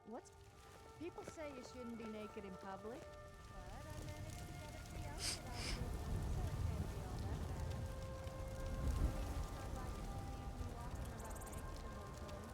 What's... People say you shouldn't be naked in public, but I managed to get a free outfit out of it, so it can't be all that bad. I mean, it's not like you can leave me walking around naked the whole time.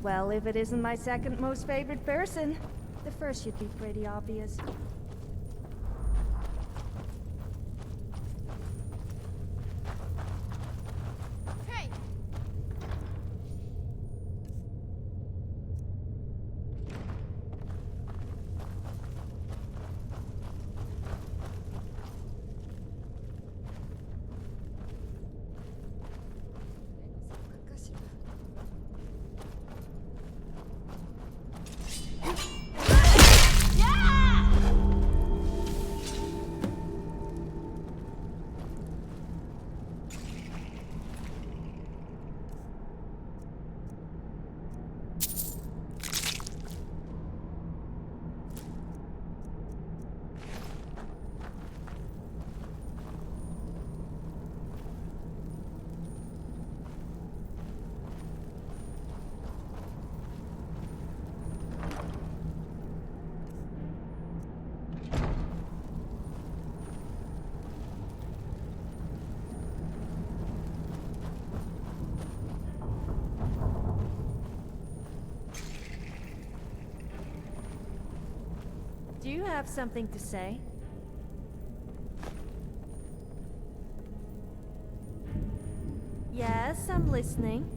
Well, if it isn't my second most favorite person, the first should be pretty obvious. Hey! Do you have something to say? Yes, I'm listening.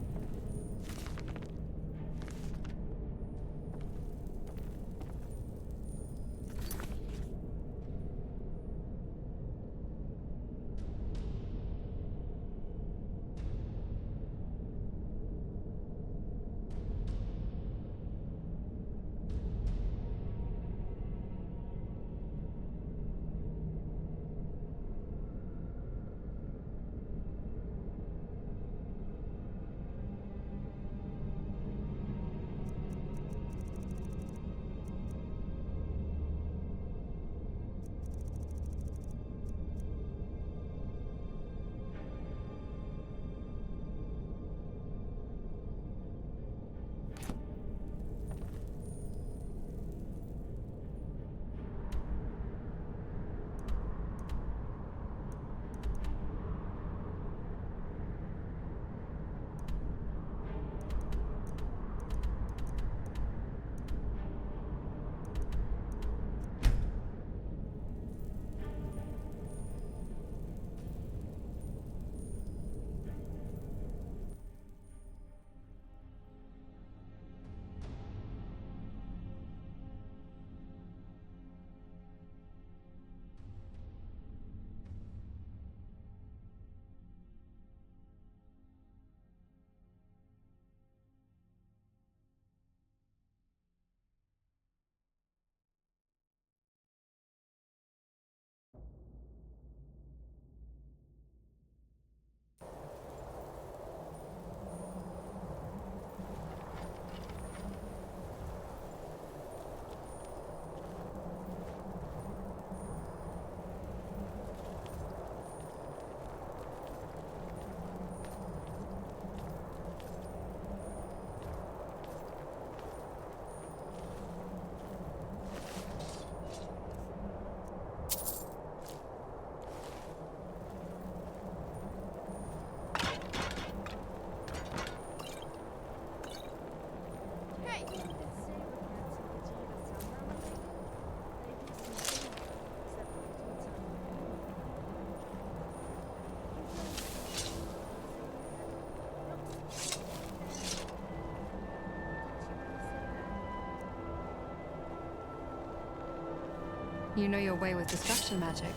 You know your way with destruction magic.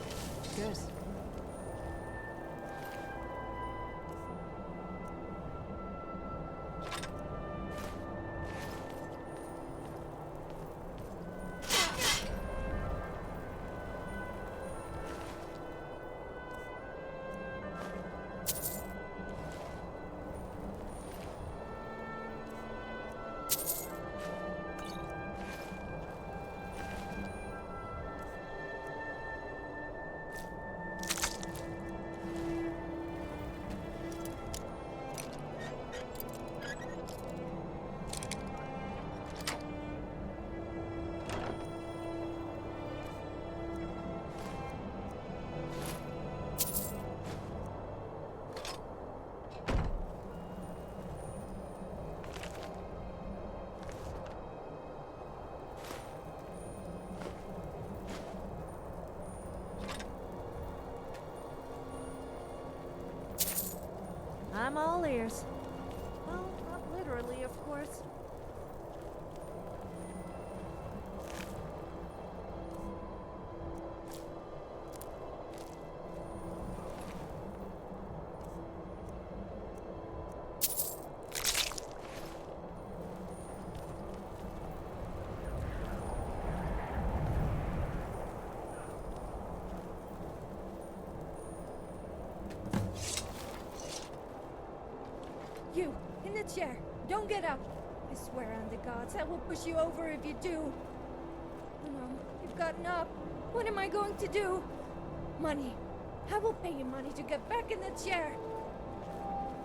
Good. I'm all ears. Well, not literally, of course. You, in the chair. Don't get up. I swear on the gods, I will push you over if you do. No, you've gotten up. What am I going to do? Money. I will pay you money to get back in the chair.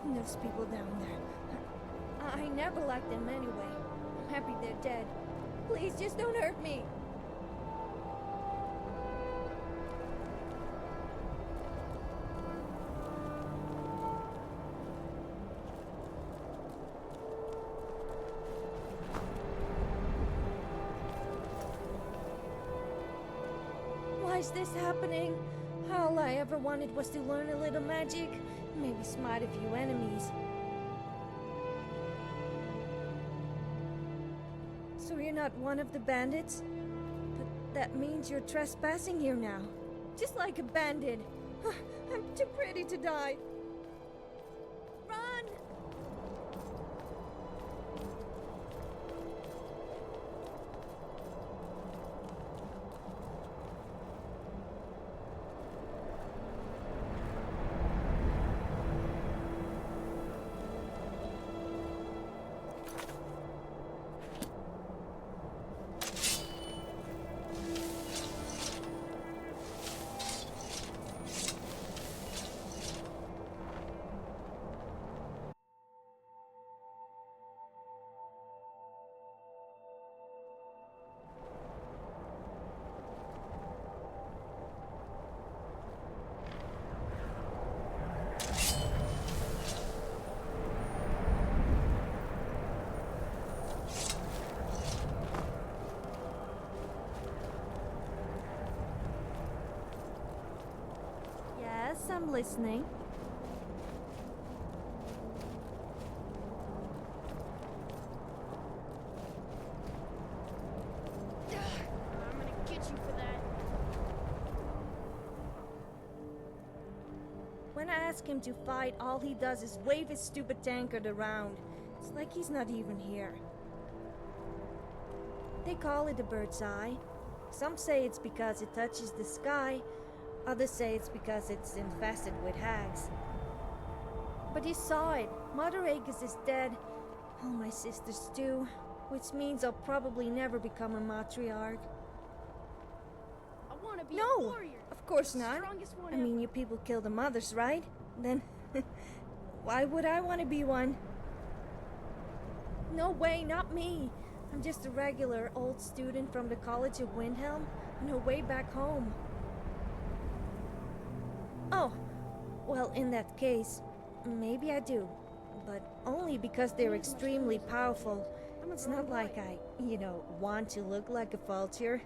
And those people down there. I never liked them anyway. I'm happy they're dead. Please, just don't hurt me. Why is this happening? All I ever wanted was to learn a little magic, maybe smite a few enemies. So you're not one of the bandits? But that means you're trespassing here now. Just like a bandit. I'm too pretty to die. Run! Yes, I'm listening. I'm gonna get you for that. When I ask him to fight, all he does is wave his stupid tankard around. It's like he's not even here. They call it a bird's eye. Some say it's because it touches the sky. Others say it's because it's infested with hags. But you saw it. Mother Aegis is dead. All my sisters too. Which means I'll probably never become a matriarch. I want to be a warrior. Of course The not. strongest one I mean, ever. you people kill the mothers, right? Then, why would I want to be one? No way, not me. I'm just a regular old student from the College of Windhelm on her way back home. Oh, well, in that case, maybe I do. But only because they're extremely powerful. It's not like I, want to look like a vulture.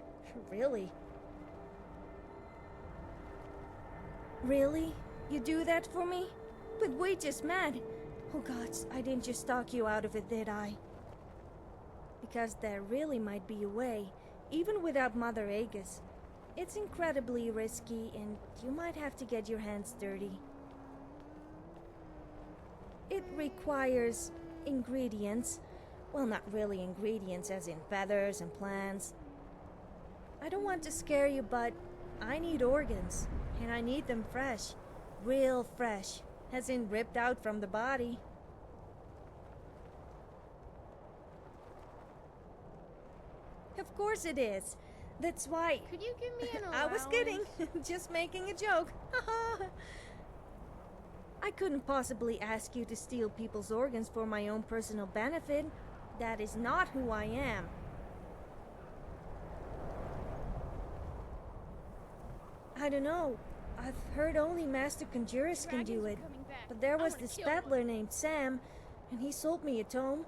Really. Really? You do that for me? But we're just mad. Oh gods, I didn't just talk you out of it, did I? Because there really might be a way, even without Mother Aegis. It's incredibly risky, and you might have to get your hands dirty. It requires ingredients. Well, not really ingredients as in feathers and plants. I don't want to scare you, but I need organs, and I need them fresh. Real fresh, as in ripped out from the body. Of course it is. That's why... Could you give me an I allowance? was kidding. Just making a joke. I couldn't possibly ask you to steal people's organs for my own personal benefit. That is not who I am. I don't know. I've heard only Master Conjurers can do it. Dragons are coming back. But there I was wanna this kill one. peddler named Sam, and he sold me a tome.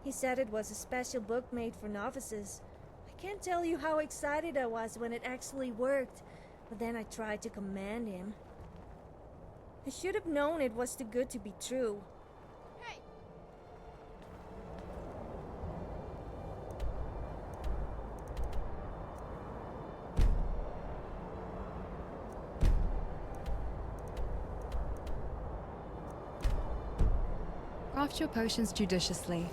He said it was a special book made for novices. I can't tell you how excited I was when it actually worked, but then I tried to command him. I should have known it was too good to be true. Hey, Craft your potions judiciously.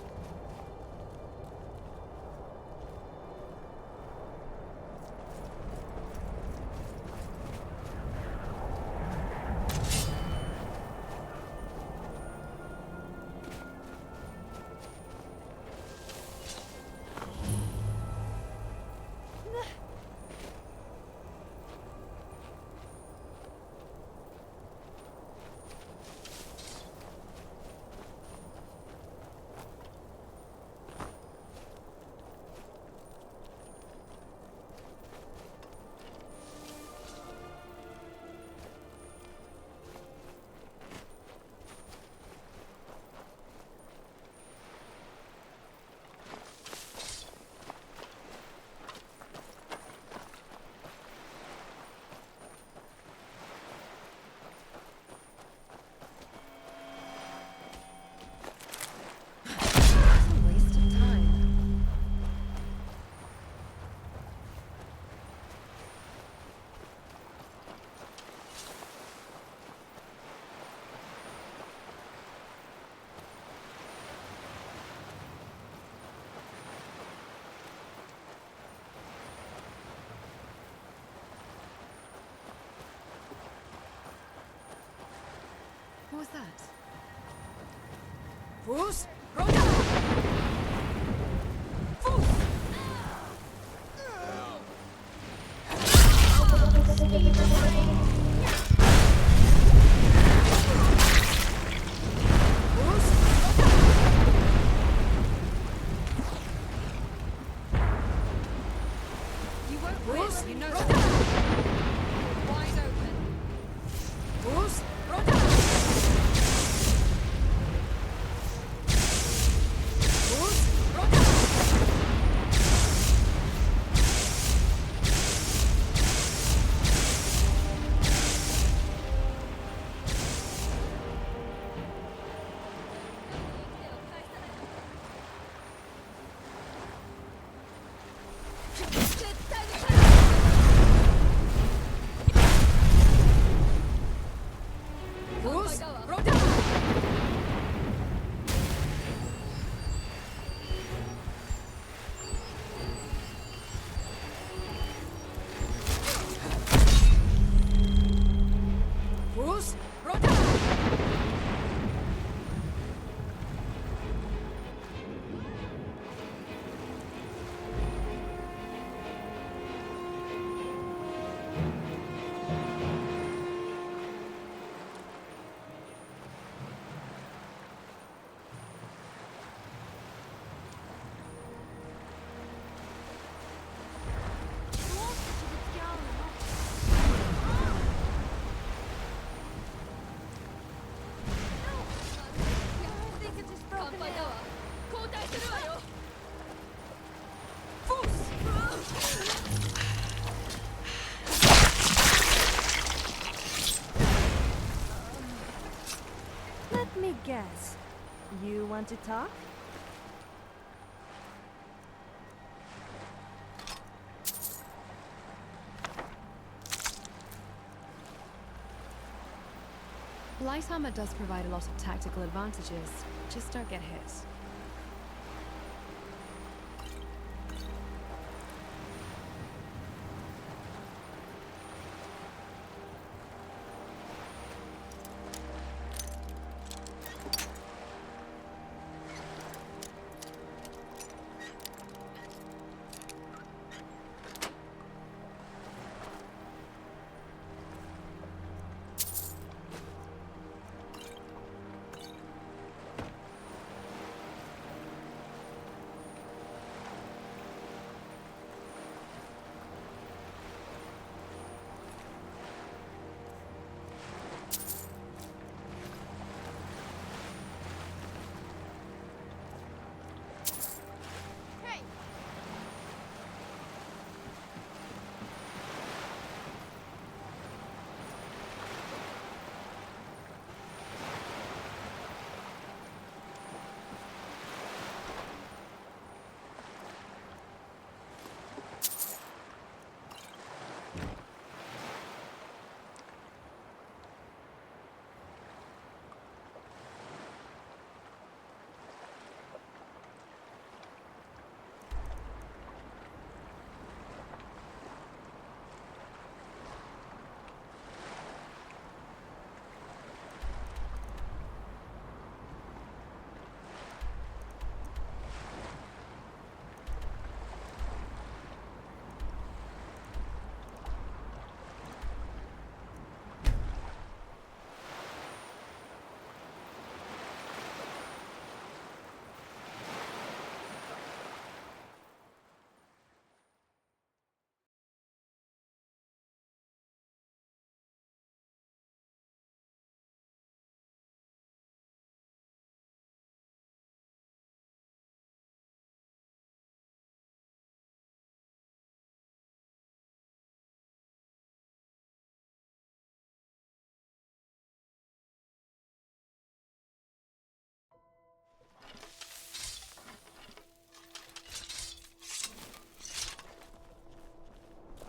What was that? Bruce? You won't win, you know that. Wide open. Bruce? Bruce? Let me guess. You want to talk? Light armor does provide a lot of tactical advantages. Just don't get hit.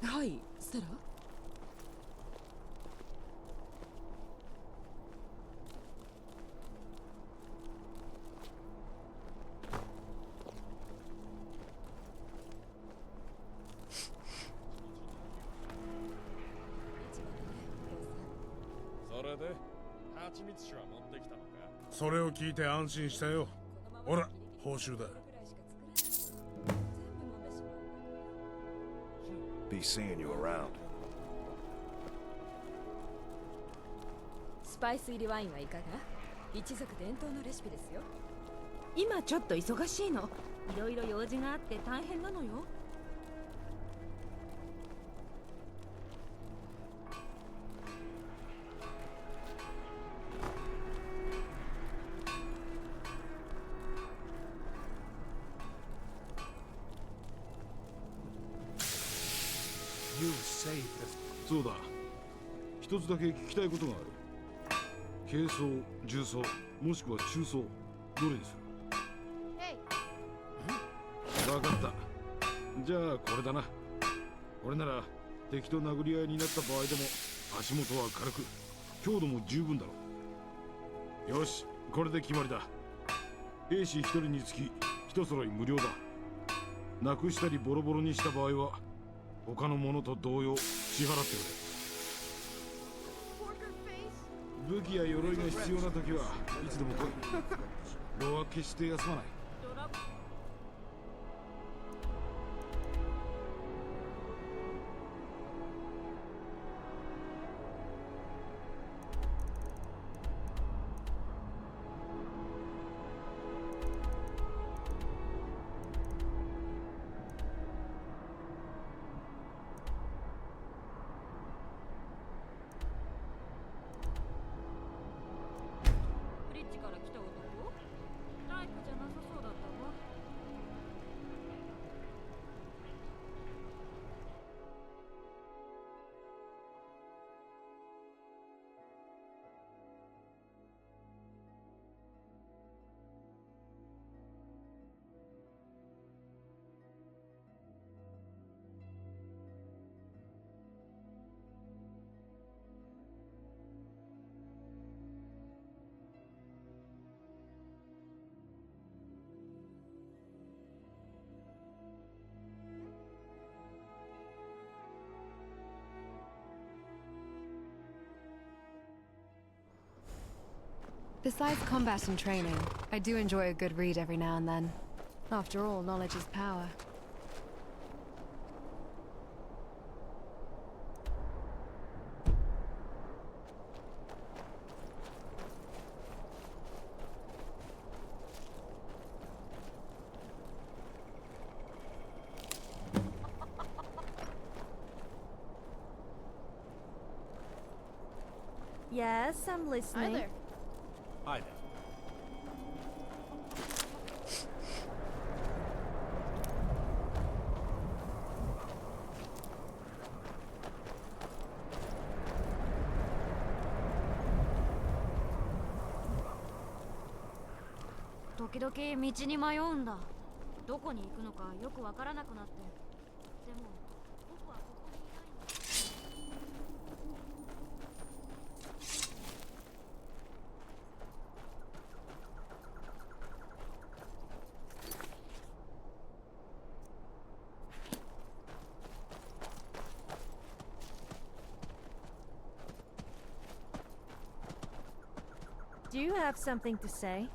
Hi, Sarah? それで蜂蜜酒は持ってきたのか。それを聞いて安心したよ。ほら、報酬だ。Be seeing you around. スパイス入りワインはいかが？一族伝統のレシピですよ。今ちょっと忙しいの。いろいろ用事があって大変なのよ。You saved us. そうだ。一つだけ聞きたいことがある。軽装、重装、もしくは中装、どれにする？ Hey, 分かった。じゃあこれだな。俺なら敵と殴り合いになった場合でも足元は軽く、強度も十分だろう。よし、これで決まりだ。兵士一人につき一揃い無料だ。なくしたりボロボロにした場合は他のものと同様支払ってくれ。 porker face. 武器や鎧が必要な時はいつでも来い。炉は決して休まない。ブリッジから来た男？タイプじゃなさそう。Besides combat and training, I do enjoy a good read every now and then. After all, knowledge is power. Yes, I'm listening. Hi there. Hi there.時々道に迷うんだ。どこに行くのかよくわからなくなって。でも僕はここにいないんだ。Do you have something to say?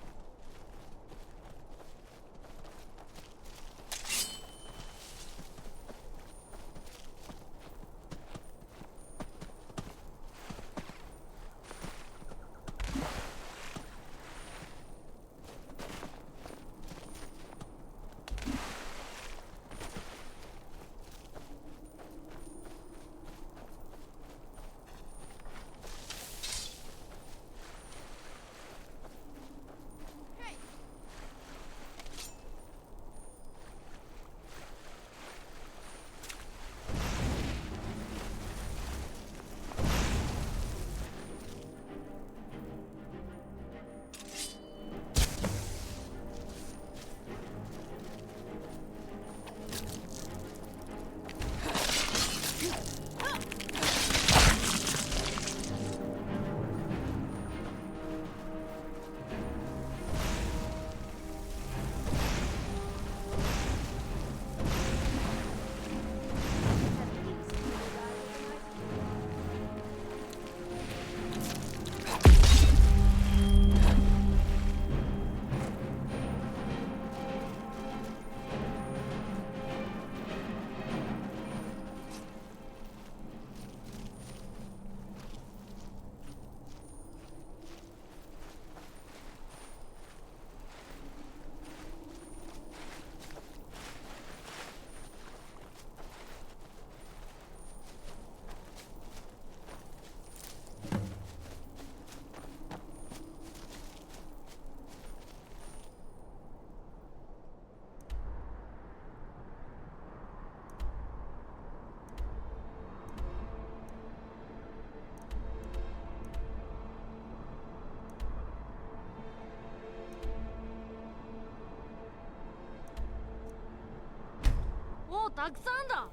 おお、たくさんだ。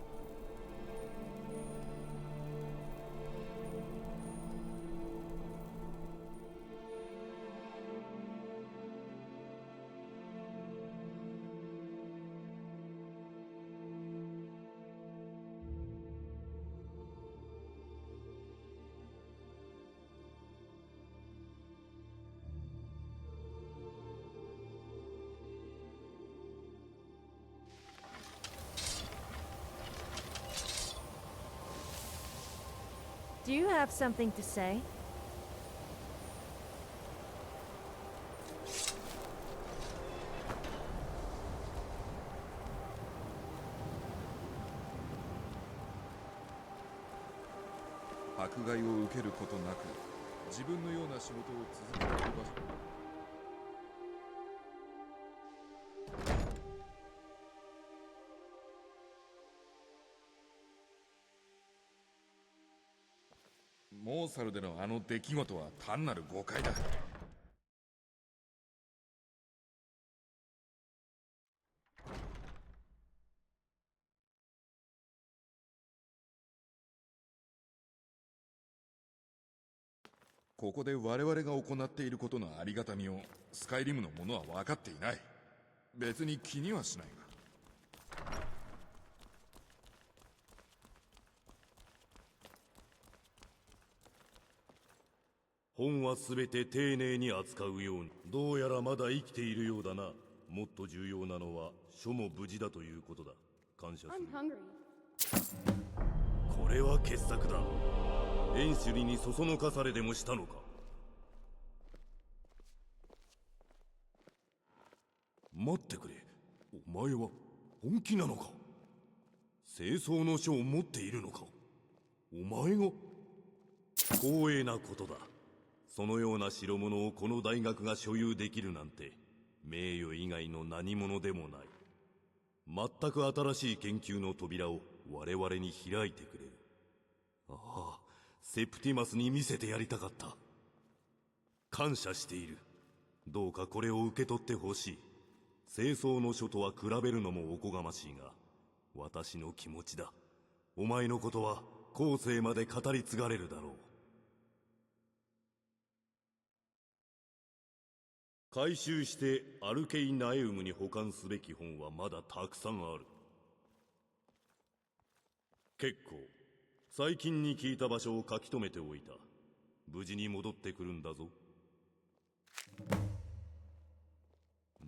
Do you have something to say?「迫害を受けることなく自分のような仕事を続けている場所」モーサルでのあの出来事は単なる誤解だ。ここで我々が行っていることのありがたみをスカイリムの者は分かっていない。別に気にはしないが。本はすべて丁寧に扱うように。どうやらまだ生きているようだな。もっと重要なのは書も無事だということだ。感謝する。これは傑作だ。エンシュリにそそのかされでもしたのか。待ってくれ。お前は本気なのか。清掃の書を持っているのか。お前が。光栄なことだ。そのような代物をこの大学が所有できるなんて名誉以外の何者でもない。全く新しい研究の扉を我々に開いてくれる。ああ、セプティマスに見せてやりたかった。感謝している。どうかこれを受け取ってほしい。清掃の書とは比べるのもおこがましいが、私の気持ちだ。お前のことは後世まで語り継がれるだろう。回収してアルケイナエウムに保管すべき本はまだたくさんある。結構。最近に聞いた場所を書き留めておいた。無事に戻ってくるんだぞ。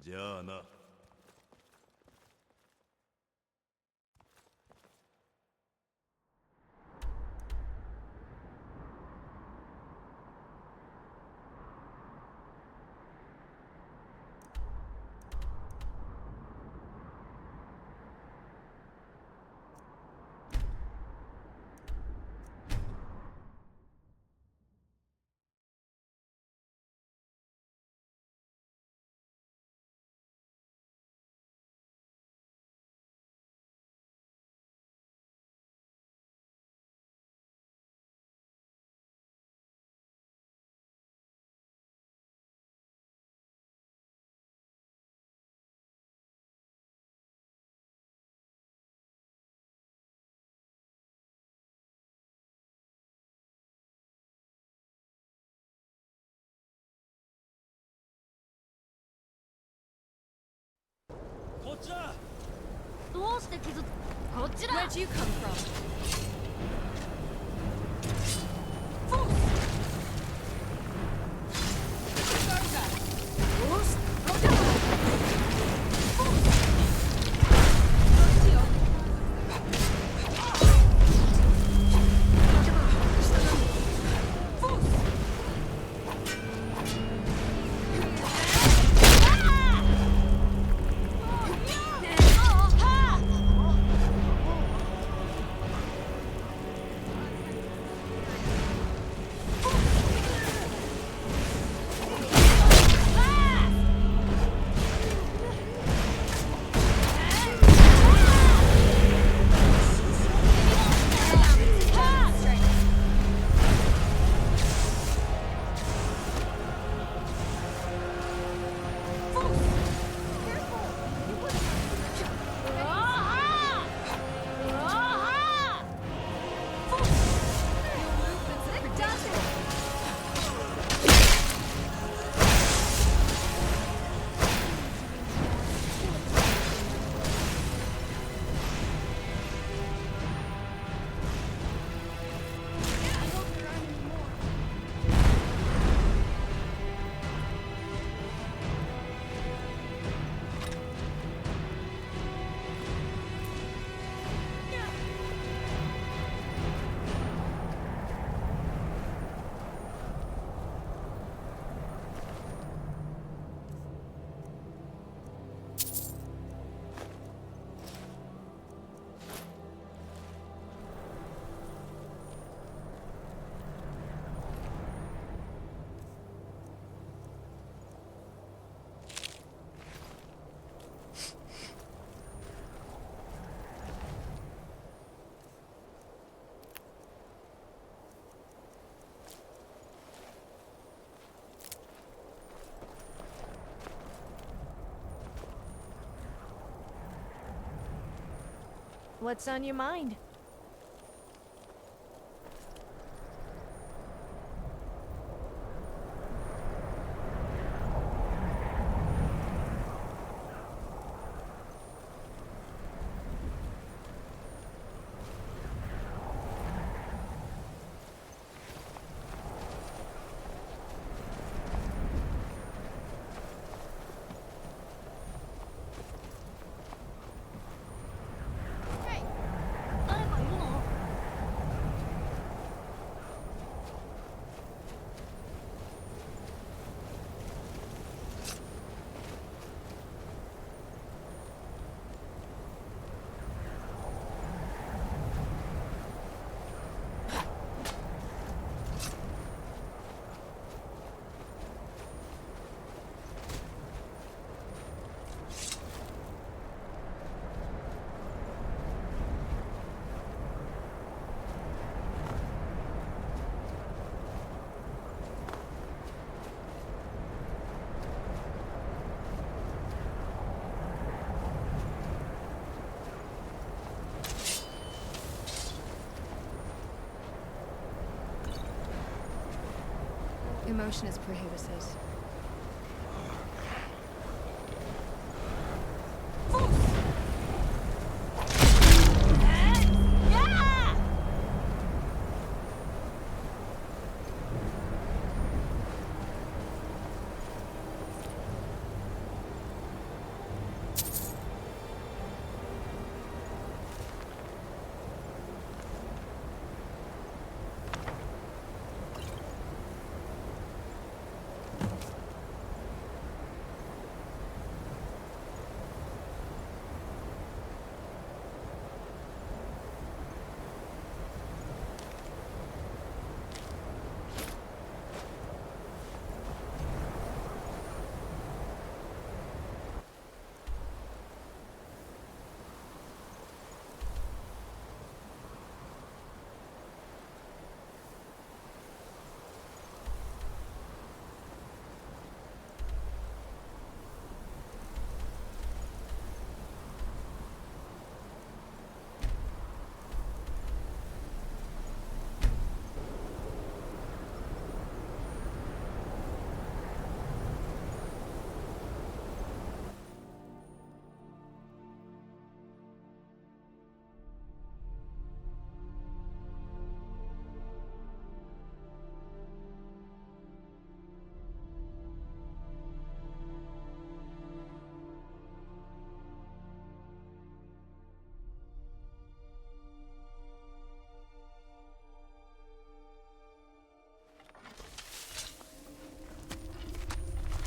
じゃあな。こっちだ。どうして傷つこっちだ。 Where'd you come from? What's on your mind? Emotion is prohibited.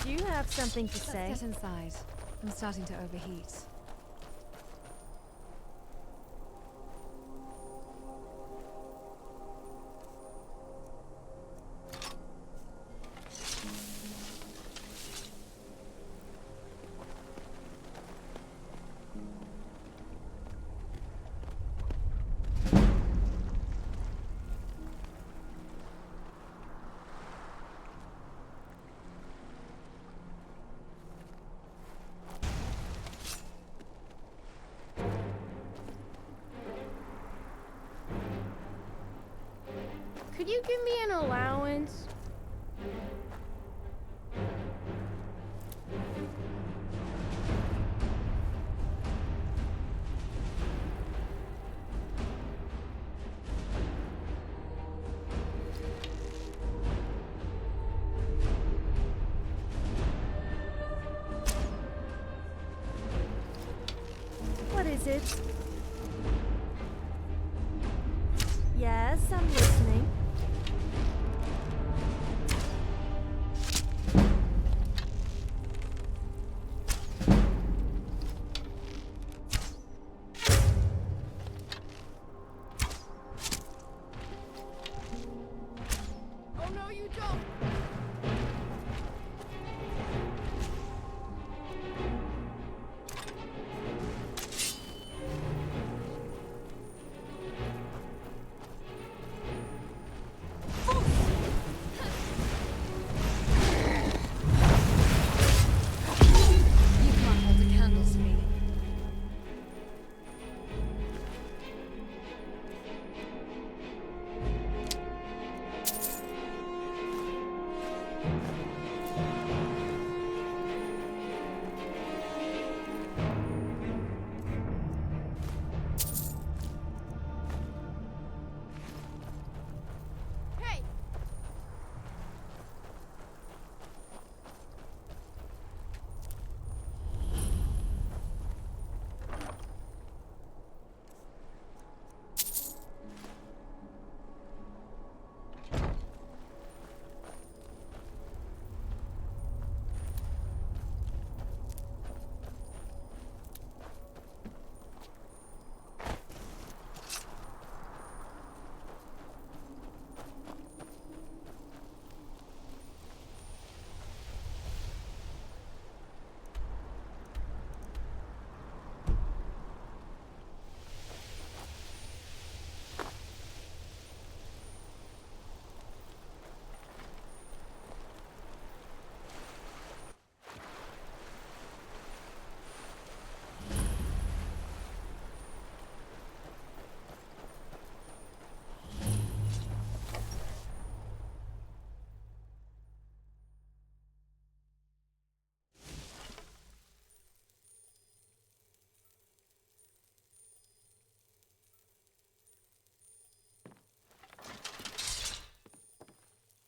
Do you have something to Let's say? get inside. I'm starting to overheat. Could you give me an allowance? What is it? Yes, I'm listening. Oh no, you don't! You can't hold the candles for me.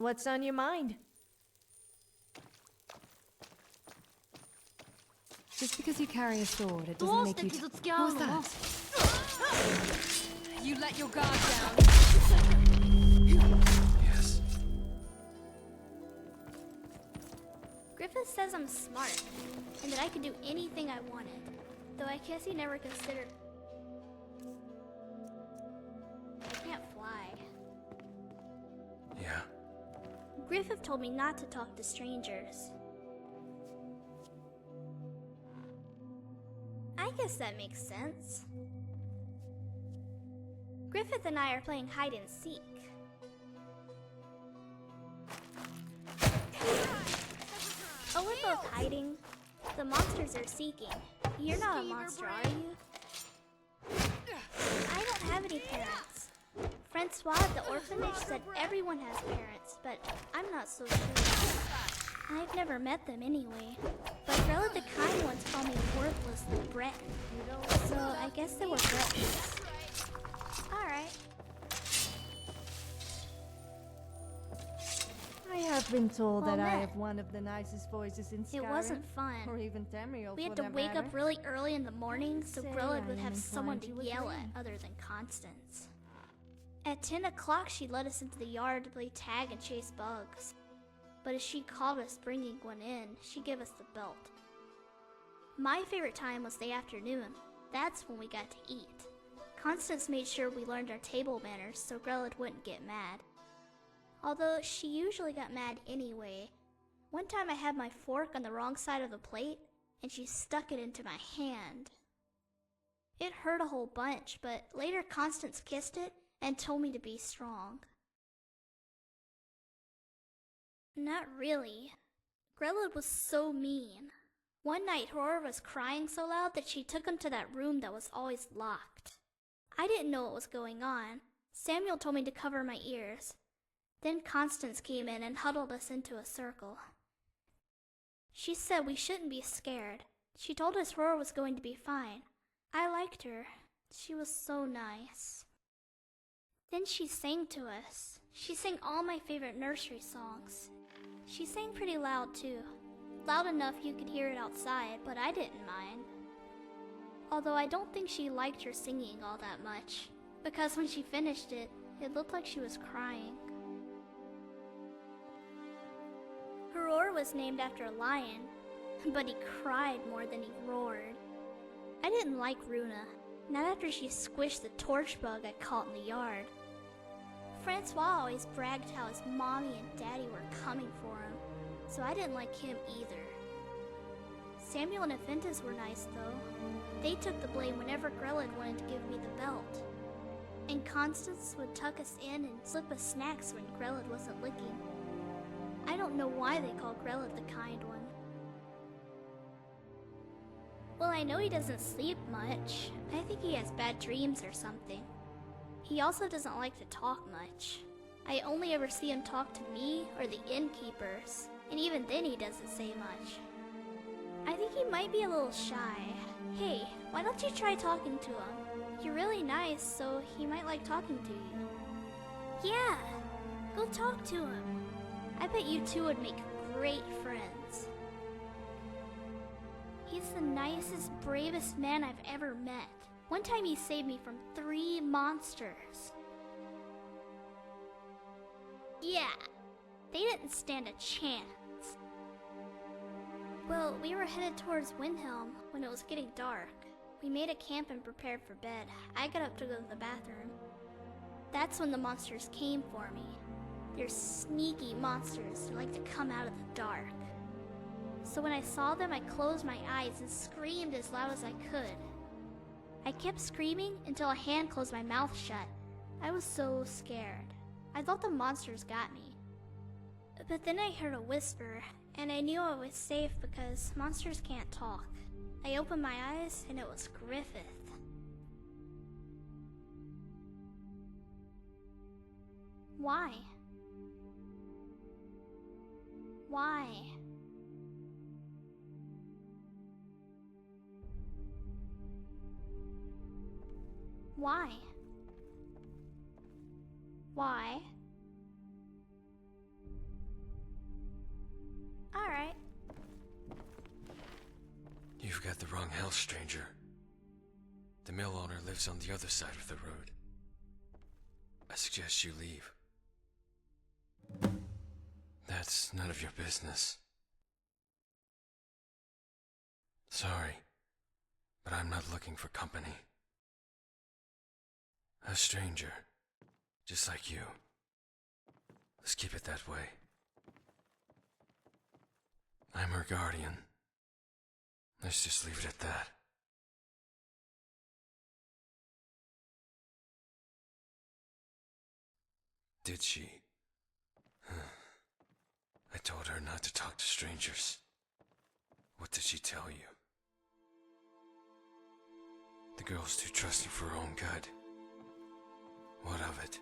What's on your mind? Just because you carry a sword, it doesn't make you... What was that? You let your guard down. Yes. Griffith says I'm smart, and that I could do anything I wanted. Though I guess he never considered... I can't fly. Yeah. Griffith told me not to talk to strangers. I guess that makes sense. Griffith and I are playing hide and seek. Oh, we're both hiding. The monsters are seeking. You're not a monster, are you? I don't have any parents. Francois at the orphanage said everyone has parents, but I'm not so sure. I've never met them anyway. But Grella the Kind once called me worthless like Brett. So I guess they were Brett's. Alright. I have been told Well that I met. have one of the nicest voices in Skyrim. It wasn't fun. Or even Tamriel, We had for to that wake matter. up really early in the morning so Say Grella I would have am someone to inclined to yell agree. at other than Constance. At 10 o'clock, she let us into the yard to play tag and chase bugs. But as she called us bringing one in, she gave us the belt. My favorite time was the afternoon. That's when we got to eat. Constance made sure we learned our table manners so Grella wouldn't get mad. Although she usually got mad anyway. One time I had my fork on the wrong side of the plate, and she stuck it into my hand. It hurt a whole bunch, but later Constance kissed it and told me to be strong. Not really. Grella was so mean. One night, Aurora was crying so loud that she took him to that room that was always locked. I didn't know what was going on. Samuel told me to cover my ears. Then Constance came in and huddled us into a circle. She said we shouldn't be scared. She told us Aurora was going to be fine. I liked her. She was so nice. Then she sang to us. She sang all my favorite nursery songs. She sang pretty loud too. Loud enough you could hear it outside, but I didn't mind. Although I don't think she liked her singing all that much, because when she finished it, it looked like she was crying. Her roar was named after a lion, but he cried more than he roared. I didn't like Runa, not after she squished the torch bug I caught in the yard. Francois always bragged how his mommy and daddy were coming for him, so I didn't like him either. Samuel and Aventus were nice though. They took the blame whenever Grella wanted to give me the belt. And Constance would tuck us in and slip us snacks when Grella wasn't licking. I don't know why they call Grella the kind one. Well, I know he doesn't sleep much. I think he has bad dreams or something. He also doesn't like to talk much. I only ever see him talk to me or the innkeepers, and even then he doesn't say much. I think he might be a little shy. Hey, why don't you try talking to him? You're really nice, so he might like talking to you. Yeah, go talk to him. I bet you two would make great friends. He's the nicest, bravest man I've ever met. One time he saved me from 3 monsters. Yeah, they didn't stand a chance. Well, we were headed towards Windhelm when it was getting dark. We made a camp and prepared for bed. I got up to go to the bathroom. That's when the monsters came for me. They're sneaky monsters who like to come out of the dark. So when I saw them, I closed my eyes and screamed as loud as I could. I kept screaming until a hand closed my mouth shut. I was so scared. I thought the monsters got me. But then I heard a whisper, and I knew I was safe because monsters can't talk. I opened my eyes, and it was Griffith. Why? Why? Why? Why? You've got the wrong house, stranger. The mill owner lives on the other side of the road. I suggest you leave. That's none of your business. Sorry, but I'm not looking for company. A stranger, just like you. Let's keep it that way. I'm her guardian. Let's just leave it at that. Did she? I told her not to talk to strangers. What did she tell you? The girl's too trusting for her own good. What of it?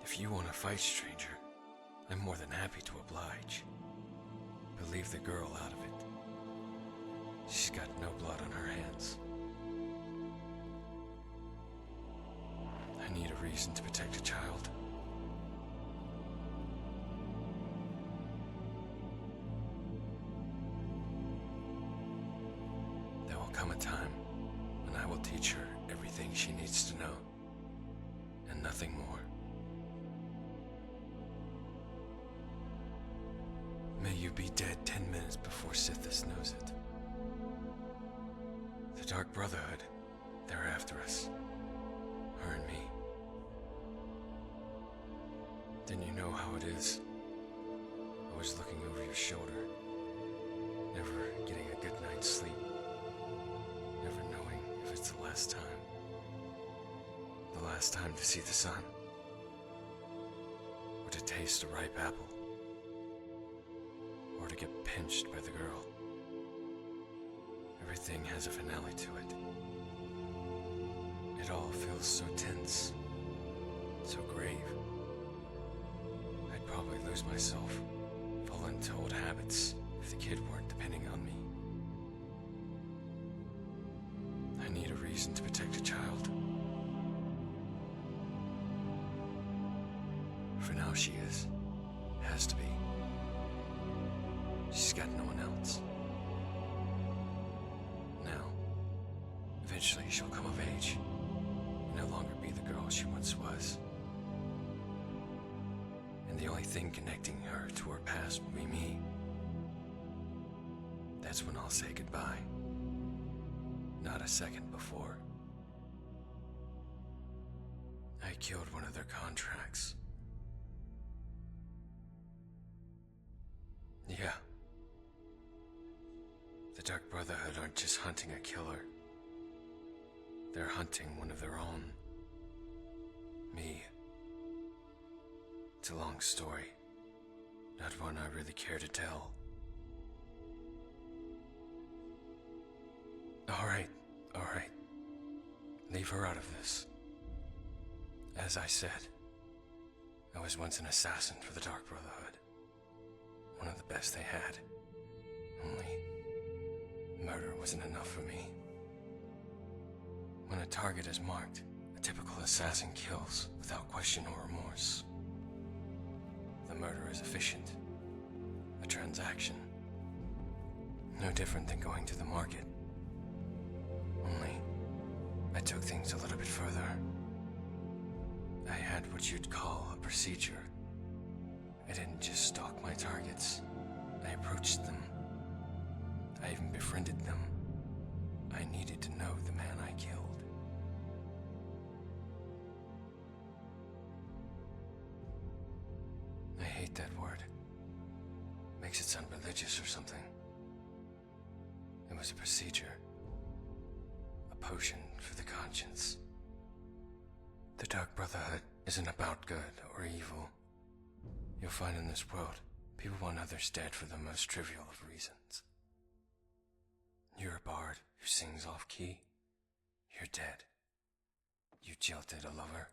If you want to fight, stranger, I'm more than happy to oblige. But leave the girl out of it. She's got no blood on her hands. I need a reason to protect a child. There will come a time when I will teach her everything she needs to know, and nothing more. May you be dead 10 minutes before Sithis knows it. The Dark Brotherhood, they're after us. Her and me. Then you know how it is. Always looking over your shoulder. Never getting a good night's sleep. Never knowing if it's the last time. The last time to see the sun. Or to taste a ripe apple. Or to get pinched by the girl. Everything has a finale to it. It all feels so tense. So grave. I'd probably lose myself. Fall into old habits if the kid weren't depending on me. I need a reason to protect a child. For now she is. Has to be. She's got no one else. Now, eventually she'll come of age. No longer be the girl she once was. And the only thing connecting her to her past will be me. That's when I'll say goodbye. Not a second before. I killed one of their contracts. Yeah. The Dark Brotherhood aren't just hunting a killer. They're hunting one of their own. Me. It's a long story. Not one I really care to tell. Alright. Leave her out of this. As I said, I was once an assassin for the Dark Brotherhood. One of the best they had. Only, murder wasn't enough for me. When a target is marked, a typical assassin kills without question or remorse. The murder is efficient. A transaction. No different than going to the market. Only, I took things a little bit further. I had what you'd call a procedure. I didn't just stalk my targets. I approached them. I even befriended them. I needed to know the man I killed. I hate that word. Makes it sound religious or something. It was a procedure. A potion for the conscience. The Dark Brotherhood isn't about good or evil. You'll find in this world, people want others dead for the most trivial of reasons. You're a bard who sings off-key. You're dead. You jilted a lover.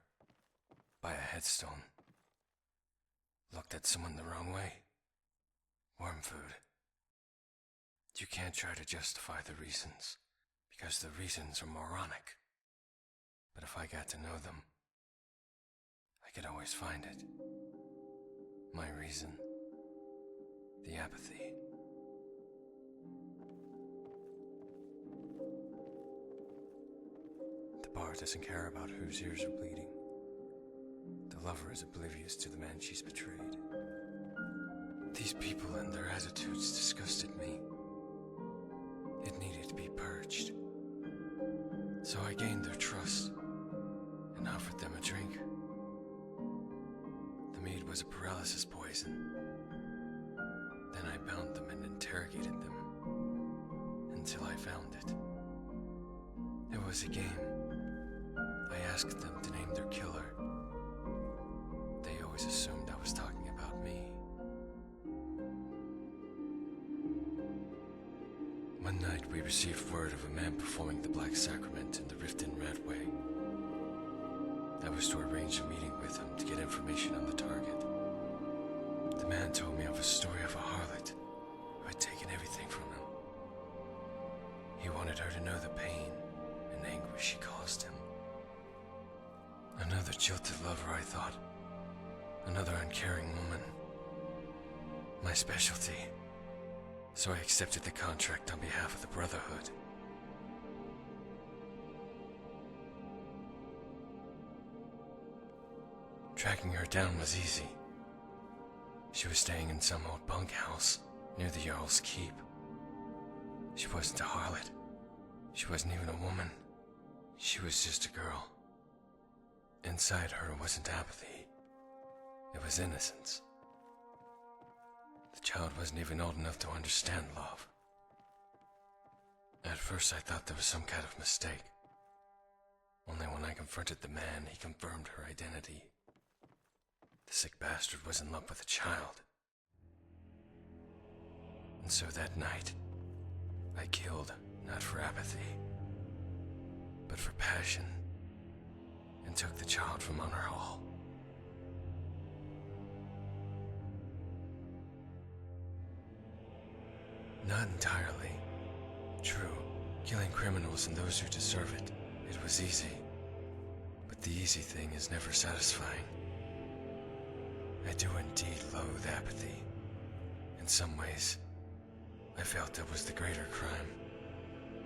By a headstone. Looked at someone the wrong way. Worm food. You can't try to justify the reasons, because the reasons are moronic. But if I got to know them, I could always find it. My reason The apathy. The bard doesn't care about whose ears are bleeding. The lover is oblivious to the man she's betrayed. These people and their attitudes disgusted me. It needed to be purged. So I gained their trust and offered them a drink. The mead was a paralysis poison. Then I bound them and interrogated them until I found it. It was a game. I asked them to name their killer. They always assumed I was talking about me. One night we received word of a man performing the Black Sacrament in the Riften Radway. I was to arrange a meeting with him to get information on the target. The man told me of a story of a harlot who had taken everything from him. He wanted her to know the pain and anguish she caused him. Another jilted lover, I thought. Another uncaring woman. My specialty. So I accepted the contract on behalf of the Brotherhood. Tracking her down was easy. She was staying in some old bunkhouse near the Jarl's Keep. She wasn't a harlot. She wasn't even a woman. She was just a girl. Inside her wasn't apathy. It was innocence. The child wasn't even old enough to understand love. At first I thought there was some kind of mistake. Only when I confronted the man, he confirmed her identity. The sick bastard was in love with a child. And so that night, I killed, not for apathy, but for passion, and took the child from Honor Hall. Not entirely. True, killing criminals and those who deserve it, it was easy. But the easy thing is never satisfying. I do indeed loathe apathy. In some ways, I felt it was the greater crime.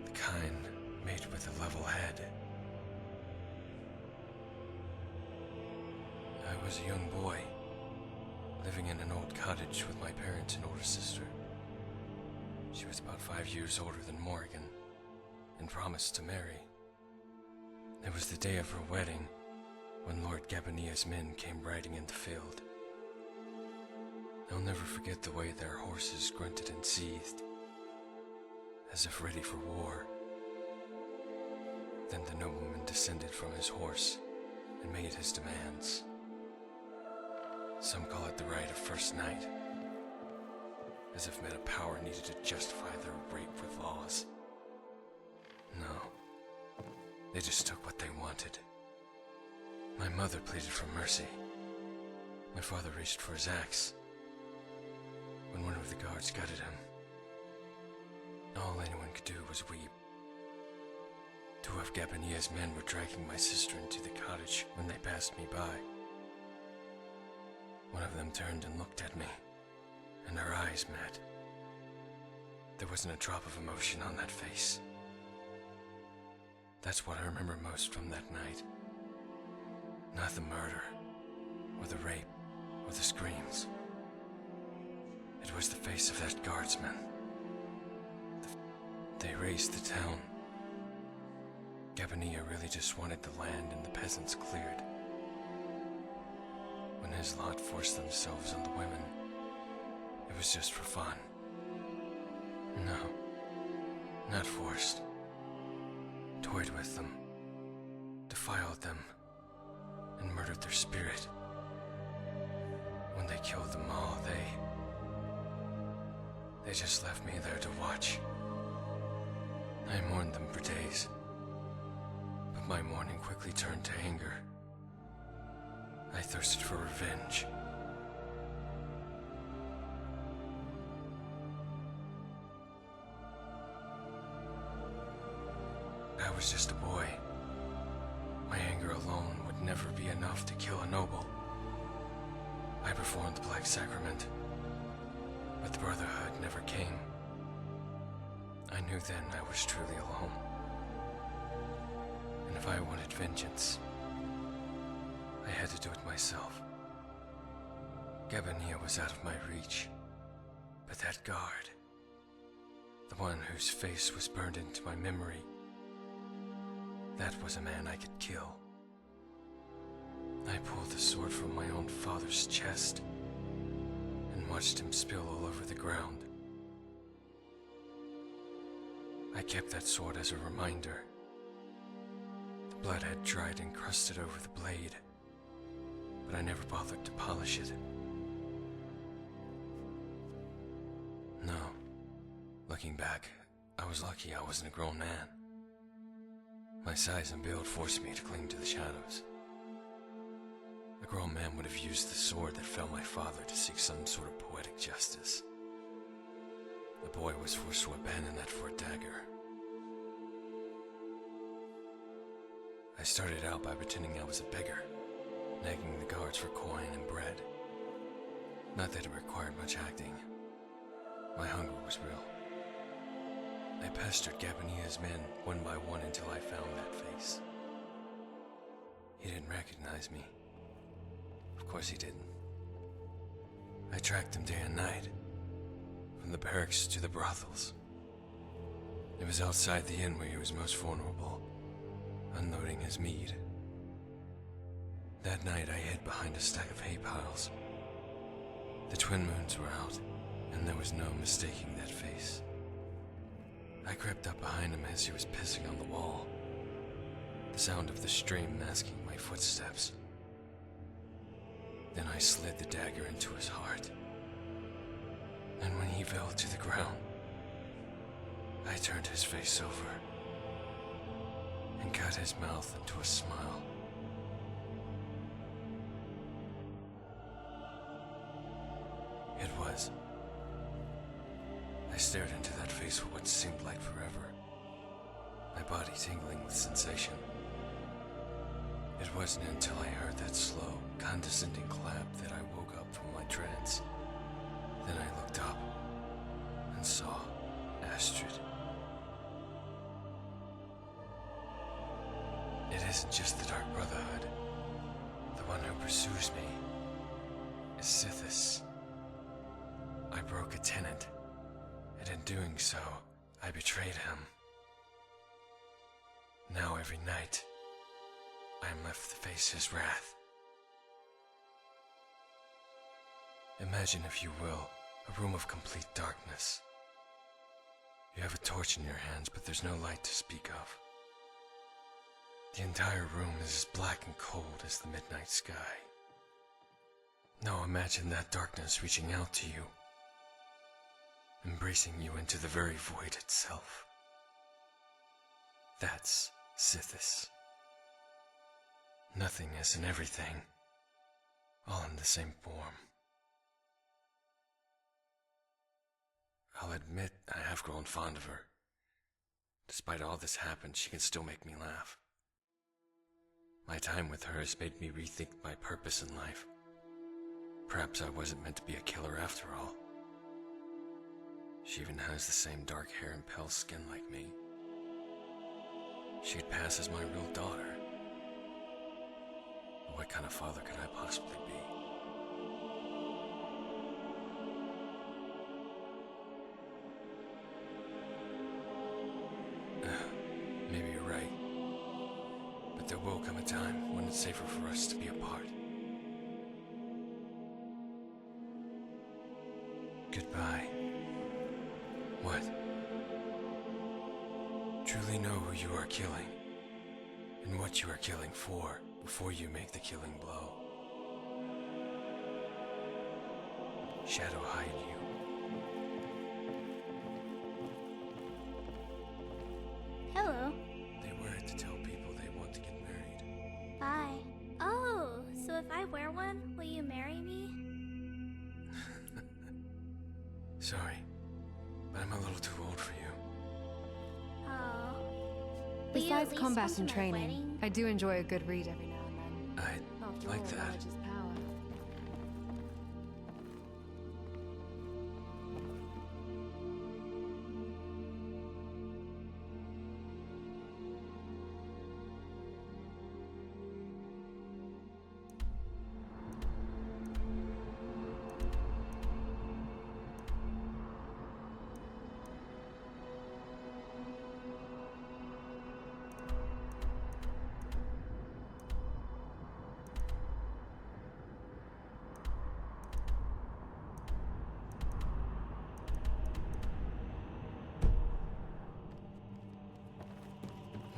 The kind made with a level head. I was a young boy, living in an old cottage with my parents and older sister. She was about 5 years older than Morrigan, and promised to marry. It was the day of her wedding, when Lord Gabonia's men came riding in the field. I'll never forget the way their horses grunted and seethed, as if ready for war. Then the nobleman descended from his horse and made his demands. Some call it the right of first night, as if men of power needed to justify their rape with laws. No, they just took what they wanted. My mother pleaded for mercy. My father reached for his axe when one of the guards gutted him. All anyone could do was weep. Two of Gabonia's men were dragging my sister into the cottage when they passed me by. One of them turned and looked at me, and our eyes met. There wasn't a drop of emotion on that face. That's what I remember most from that night. Not the murder, or the rape, or the screams. It was the face of that guardsman. They razed the town. Gabonia really just wanted the land and the peasants cleared. When his lot forced themselves on the women, it was just for fun. No, not forced. Toyed with them, defiled them, and murdered their spirit. When they killed them all, they just left me there to watch. I mourned them for days, but my mourning quickly turned to anger. I thirsted for revenge. I was just a boy. My anger alone would never be enough to kill a noble. I performed the Black Sacrament. But the Brotherhood never came. I knew then I was truly alone. And if I wanted vengeance, I had to do it myself. Gabania was out of my reach, but that guard, the one whose face was burned into my memory, that was a man I could kill. I pulled the sword from my own father's chest and watched him spill all over the ground. I kept that sword as a reminder. The blood had dried and crusted over the blade, but I never bothered to polish it. No. Looking back, I was lucky I wasn't a grown man. My size and build forced me to cling to the shadows. A grown man would have used the sword that fell my father to seek some sort of poetic justice. The boy was forced to abandon that for a dagger. I started out by pretending I was a beggar, nagging the guards for coin and bread. Not that it required much acting. My hunger was real. I pestered Gabania's men one by one until I found that face. He didn't recognize me. Of course he didn't. I tracked him day and night, from the barracks to the brothels. It was outside the inn where he was most vulnerable, unloading his mead. That night I hid behind a stack of hay piles. The twin moons were out, and there was no mistaking that face. I crept up behind him as he was pissing on the wall, the sound of the stream masking my footsteps. Then I slid the dagger into his heart, and when he fell to the ground, I turned his face over and cut his mouth into a smile. It was. I stared into that face for what seemed like forever, my body tingling with sensation. It wasn't until I heard that slow, condescending clap that I woke up from my trance. Then I looked up and saw Astrid. It isn't just the Dark Brotherhood. The one who pursues me is Sithis. I broke a tenet, and in doing so, I betrayed him. Now every night, I am left to face his wrath. Imagine, if you will, a room of complete darkness. You have a torch in your hands, but there's no light to speak of. The entire room is as black and cold as the midnight sky. Now imagine that darkness reaching out to you, embracing you into the very void itself. That's Sithis. Nothingness and everything, all in the same form. I'll admit I have grown fond of her. Despite all this happened, she can still make me laugh. My time with her has made me rethink my purpose in life. Perhaps I wasn't meant to be a killer after all. She even has the same dark hair and pale skin like me. She'd pass as my real daughter. What kind of father could I possibly be? Maybe you're right. But there will come a time when it's safer for us to be apart. Goodbye. What? Truly know who you are killing, and what you are killing for, before you make the killing blow. Shadow hide you. Hello. They wear it to tell people they want to get married. Bye. Oh, so if I wear one, will you marry me? Sorry, but I'm a little too old for you. Oh. Will you at Besides least combat come to and my training, wedding? I do enjoy a good read every now and then. I'd After like all, that. knowledge is power.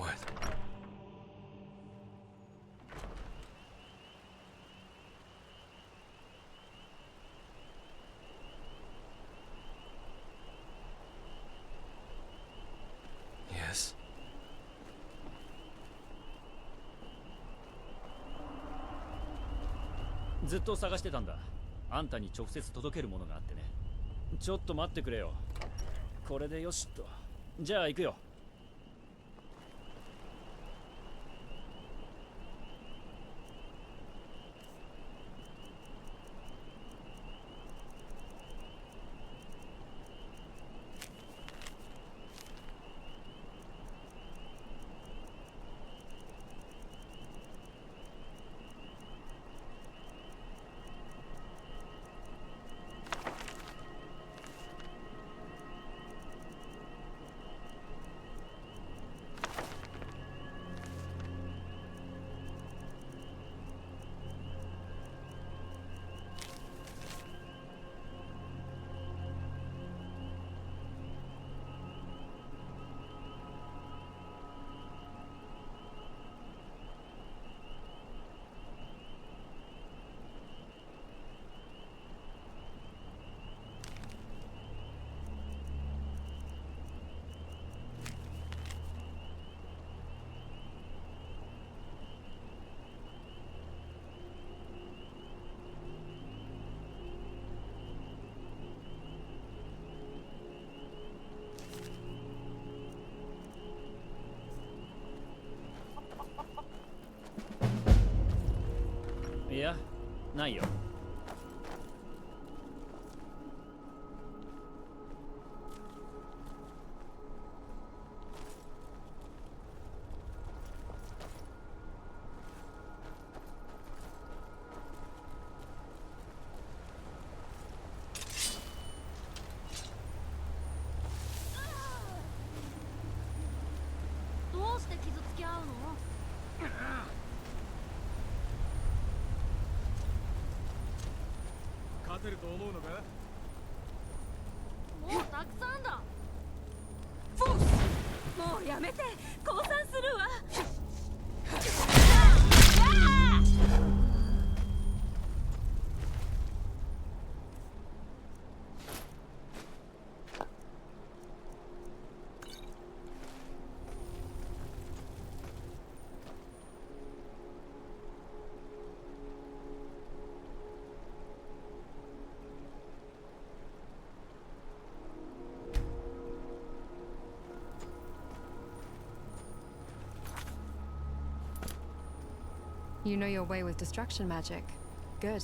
What? Yes.ずっと探してたんだ。あんたに直接届けるものがあってね。ちょっと待ってくれよ。これでよしっと。じゃあ行くよ。いや、ないよ。どうして傷つき合うの？勝てると思うのか？もうたくさんだ。もうやめて、降参するわ。You know your way with destruction magic. Good.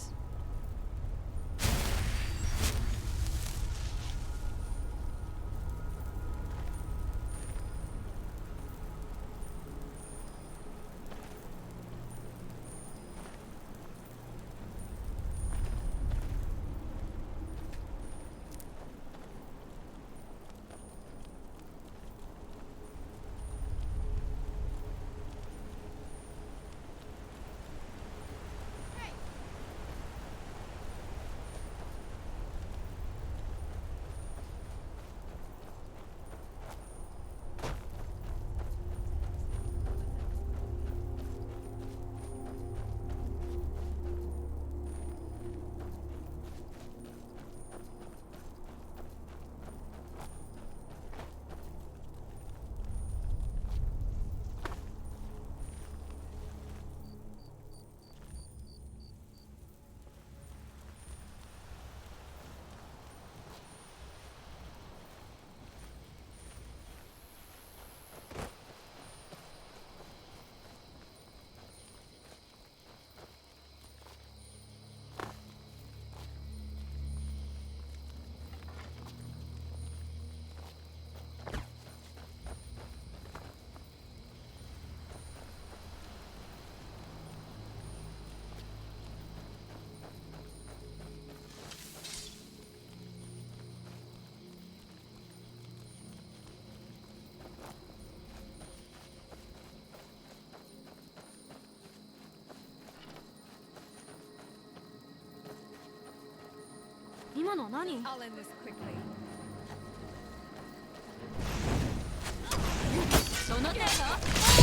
今の何？ I'll end this quickly. その程度？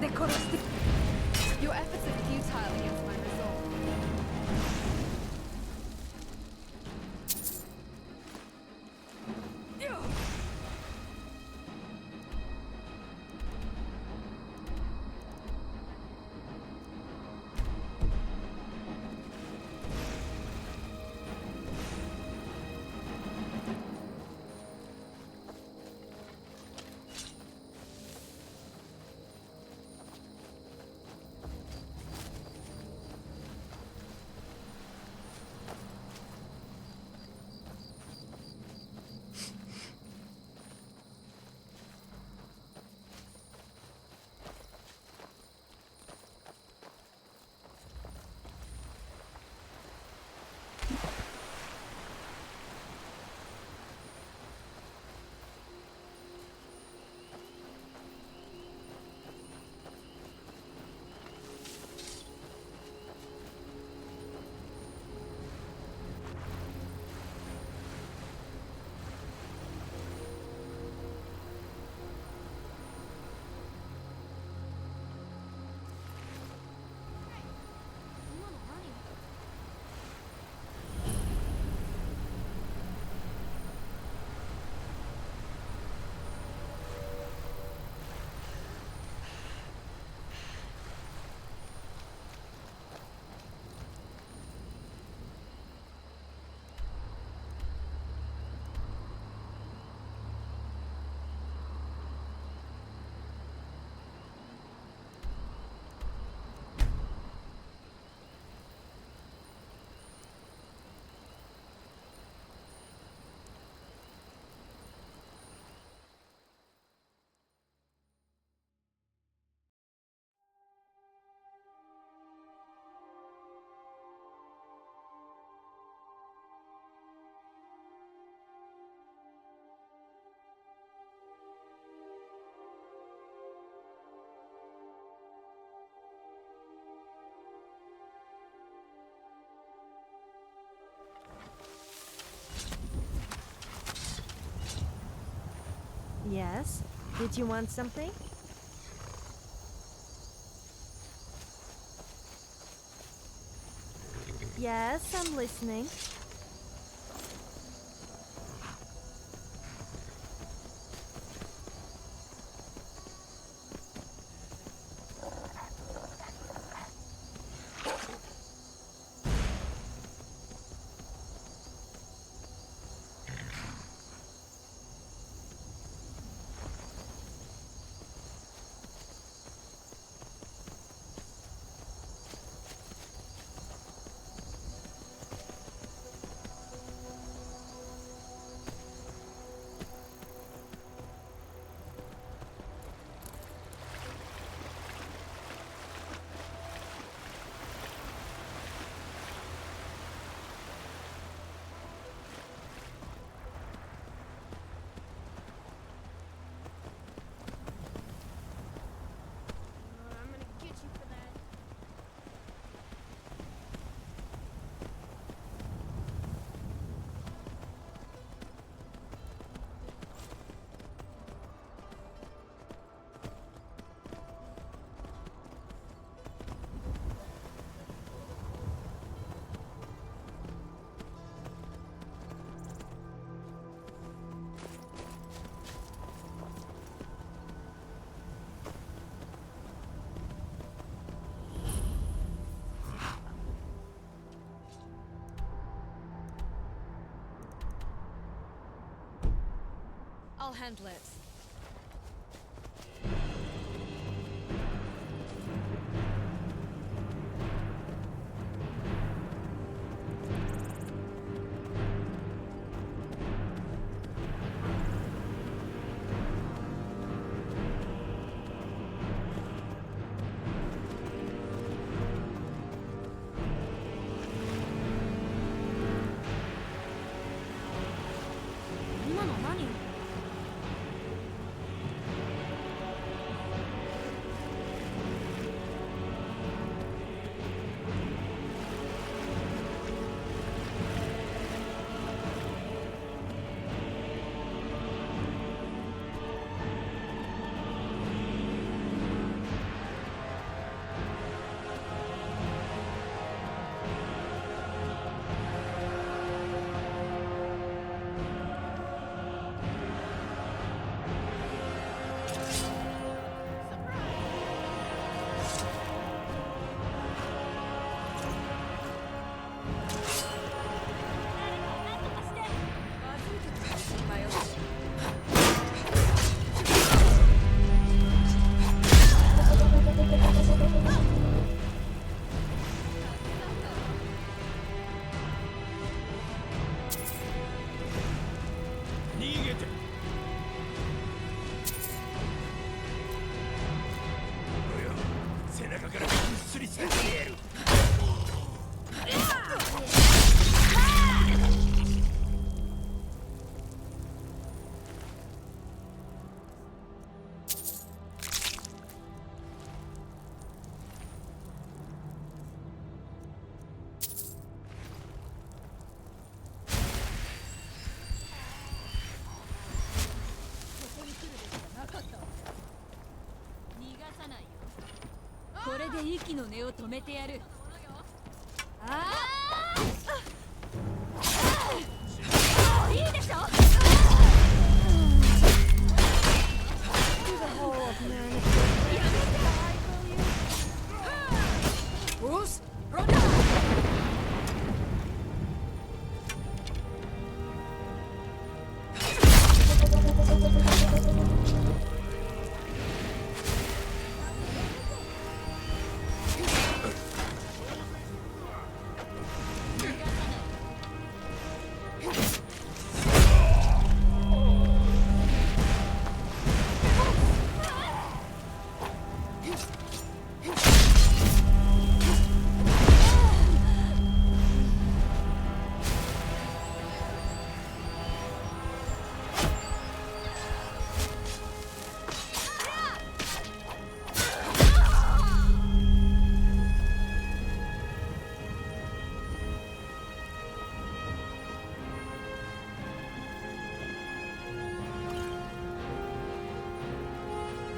Your efforts are futile against my resolve. Yes? Did you want something? Yes, I'm listening. I'll handle it. 中からぐっすり刺してやる。これで息の根を止めてやる。いいでしょ。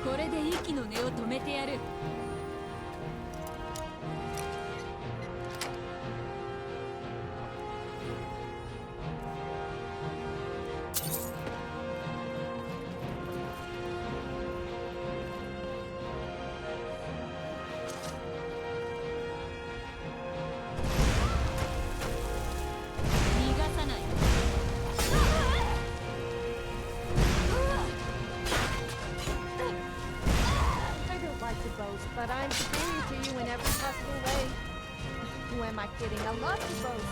これで息の根を止めてやる。逃がさない。But I'm superior to you in every possible way. Who am I kidding? I love to boast.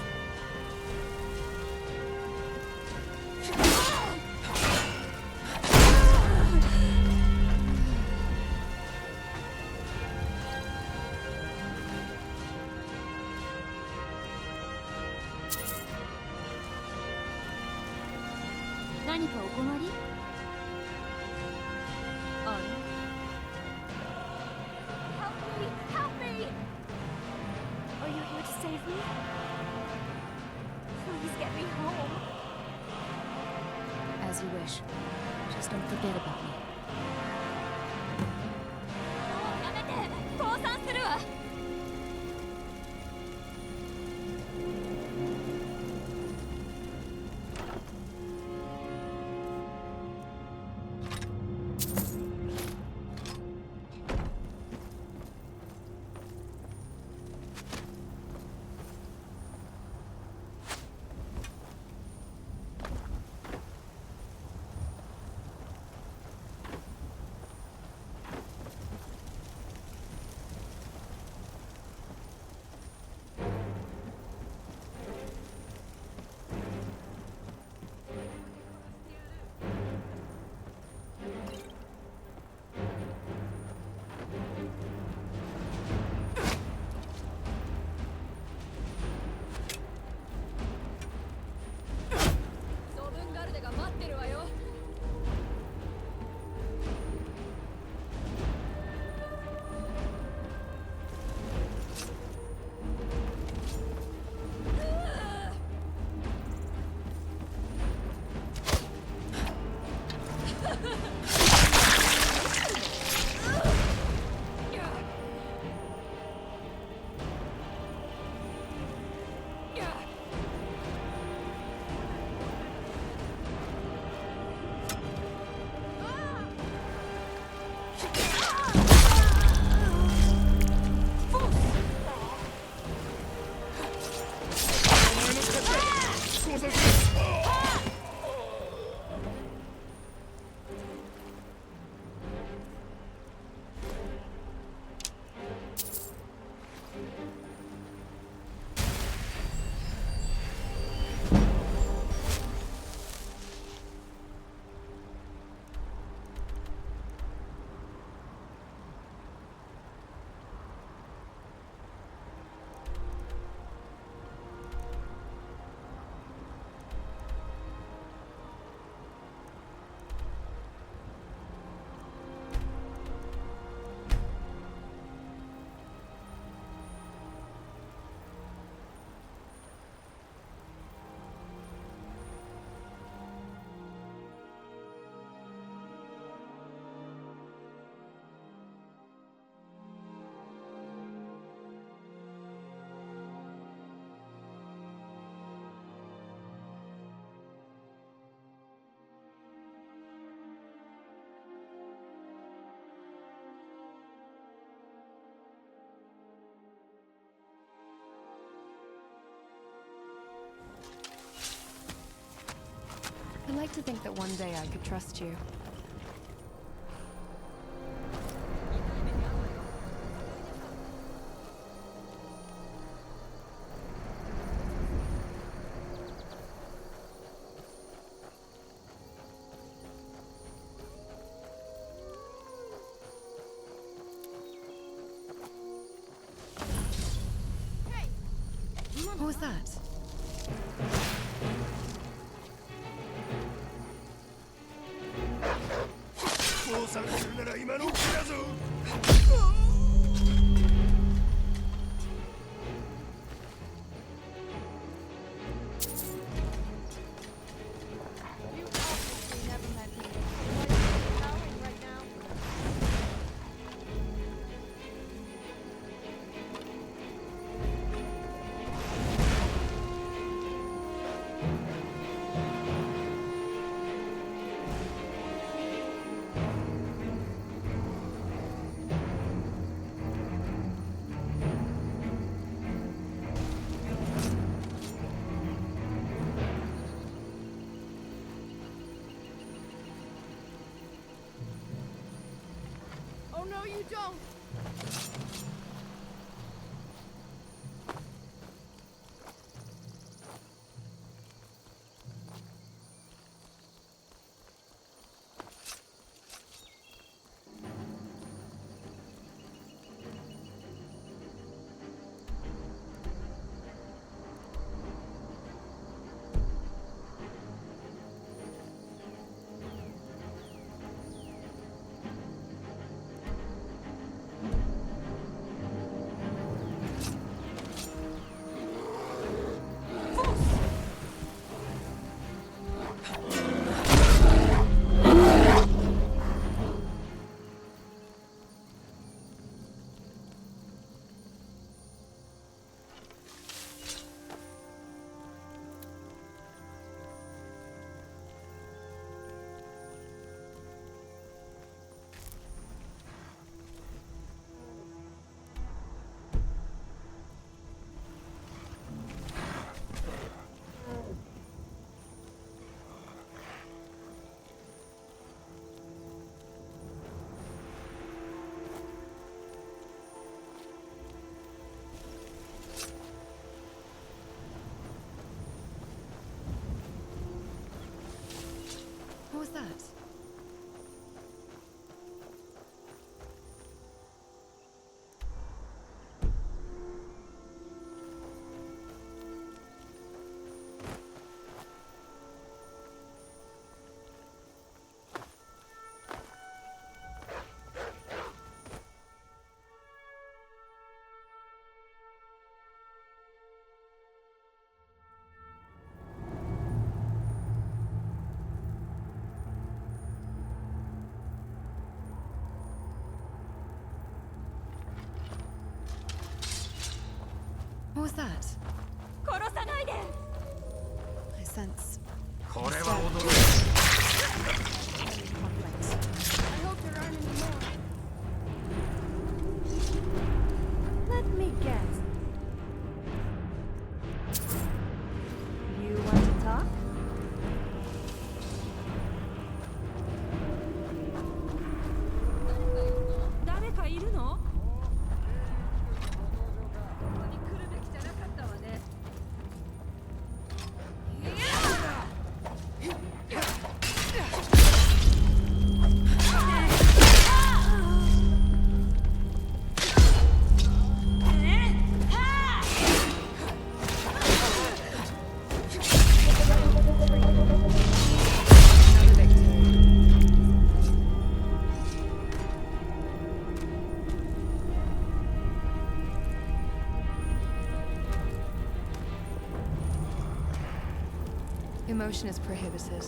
Help me! Are you here to save me? Please get me home. As you wish. Just don't forget about me. やめて！降参するわ！ like to think that one day I could trust you. What was that? 降参するなら今のうちだぞ。You obviously never met me. Why are you howling right now? Oh no, you don't! What was that? What was that? 殺さないで I sense これは驚く。 conflict. I hope there aren't any more. Let me guess. You want to talk? 誰かいるの？ここに来るべきじゃなかったわね。Another victory. Emotion is prohibited.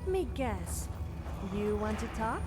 Let me guess. You want to talk?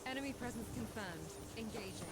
Enemy presence confirmed. Engaging.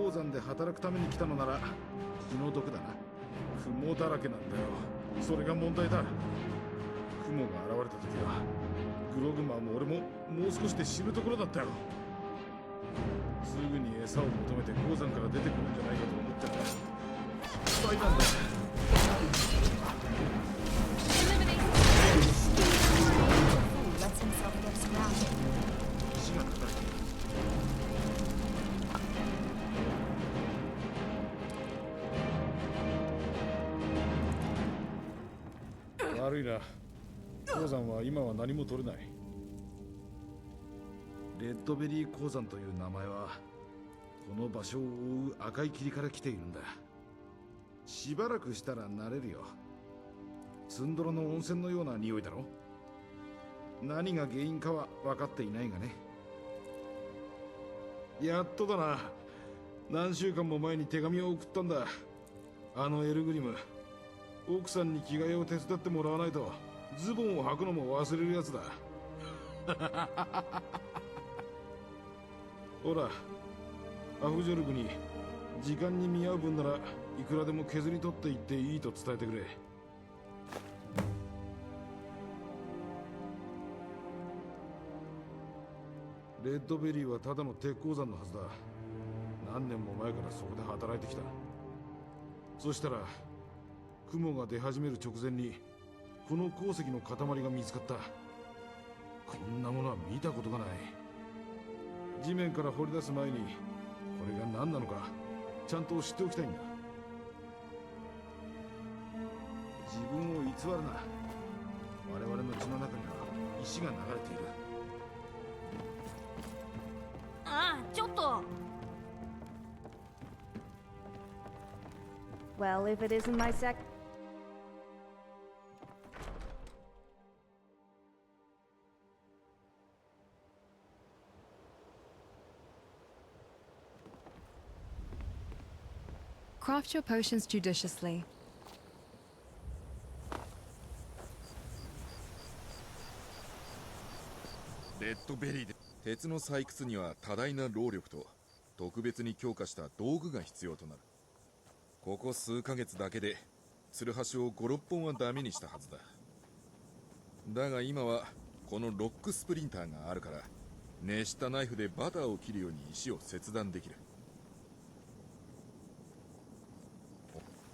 鉱山で働くために来たのなら気の毒だな。雲だらけなんだよ。それが問題だ。雲が現れた時はグログマも俺ももう少しで死ぬところだったよ。すぐに餌を求めて鉱山から出てくるんじゃないかと思ってた。失敗なんだ。石が叩いてる。悪いな。鉱山は今は何も取れない。レッドベリー鉱山という名前はこの場所を覆う赤い霧から来ているんだ。しばらくしたら慣れるよ。ツンドロの温泉のような匂いだろ。何が原因かは分かっていないがね。やっとだな。何週間も前に手紙を送ったんだ。あのエルグリム、奥さんに着替えを手伝ってもらわないとズボンを履くのも忘れるやつだ。ほら、アフジョルグに時間に見合う分ならいくらでも削り取っていっていいと伝えてくれ。レッドベリーはただの鉄鉱山のはずだ。何年も前からそこで働いてきた。そしたら雲が出始める直前にこの鉱石の塊が見つかった。こんなものは見たことがない。地面から掘り出す前にこれが何なのかちゃんと知っておきたいんだ。自分を偽るな。我々の血の中には石が流れている。ああ、ちょっと。Well, if it isn't my sec... Craft your potions judiciously. レッドベリーで鉄の採掘には多大な労力と特別に強化した道具が必要となる。ここ数ヶ月だけでツルハシを5、6本はダメにしたはずだ。だが今はこのロックスプリンターがあるから熱したナイフでバターを切るように石を切断できる。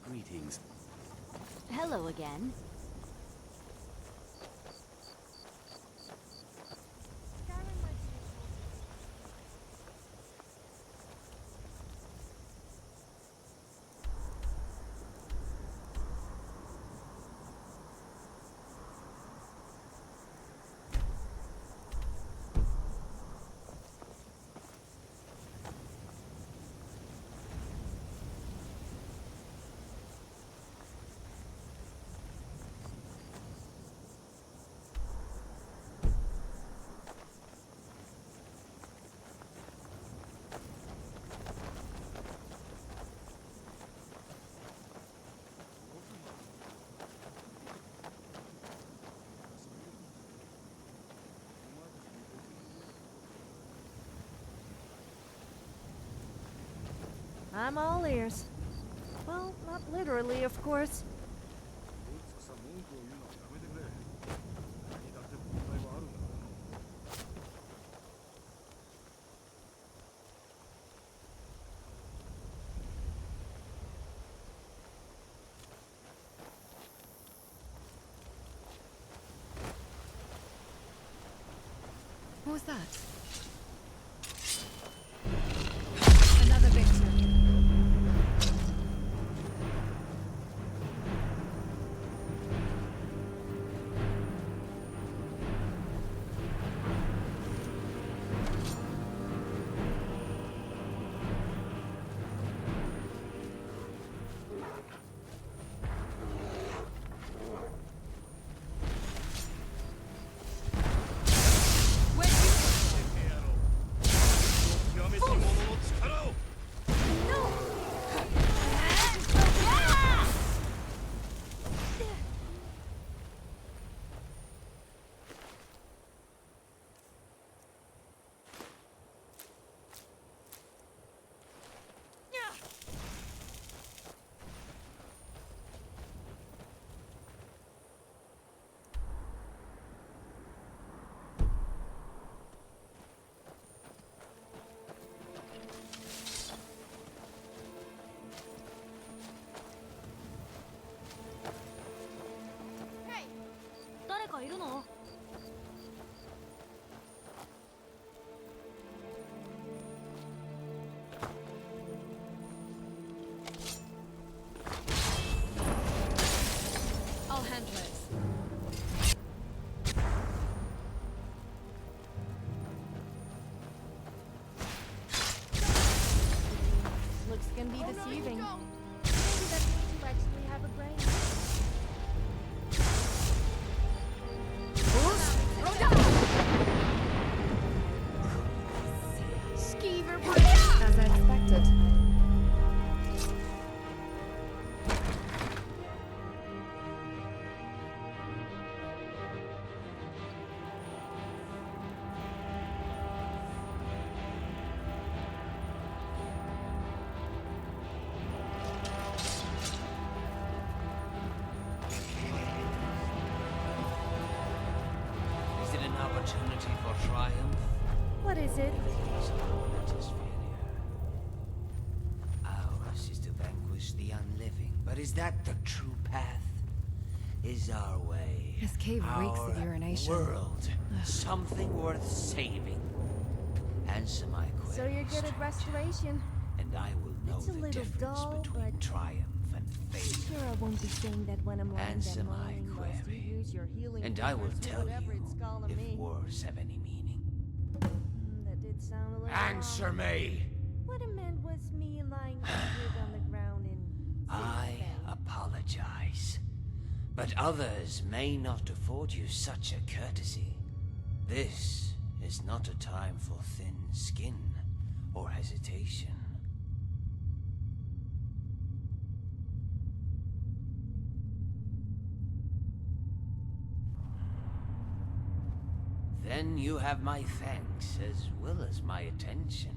Greetings. Hello again. I'm all ears. Well, not literally, of course. What was that? Another victim. can be deceiving. Maybe that means you actually have a brain. Skeever brain! As I expected. Is it an opportunity for triumph? What is it? Ours is to vanquish the unliving, but is that the true path? Is our way, This cave reeks of our urination. world, something worth saving? Answer my question, So you're good at restoration. and I will know It's a the little difference dull, between but triumph and failure. sure I won't be saying that when I'm lying Answer there my moaning whilst you query, use your healing and I will fingers or tell whatever you it's calling if me. words have any meaning. That did sound a little Answer wrong. me! What I meant was me lying injured on the ground in I apologize, but others may not afford you such a courtesy. This is not a time for thin skin or hesitation. Then you have my thanks as well as my attention.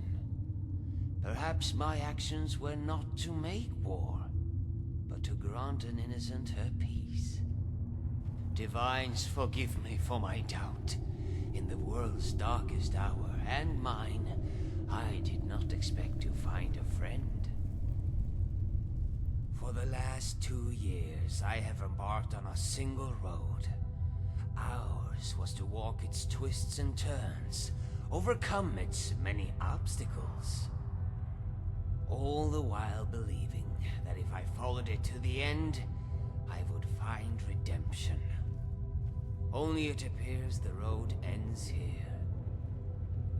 Perhaps my actions were not to make war, but to grant an innocent her peace. Divines, forgive me for my doubt. In the world's darkest hour, and mine, I did not expect to find a friend. For the last 2 years, I have embarked on a single road. Ours was to walk its twists and turns, overcome its many obstacles. All the while believing that if I followed it to the end, I would find redemption. Only it appears the road ends here,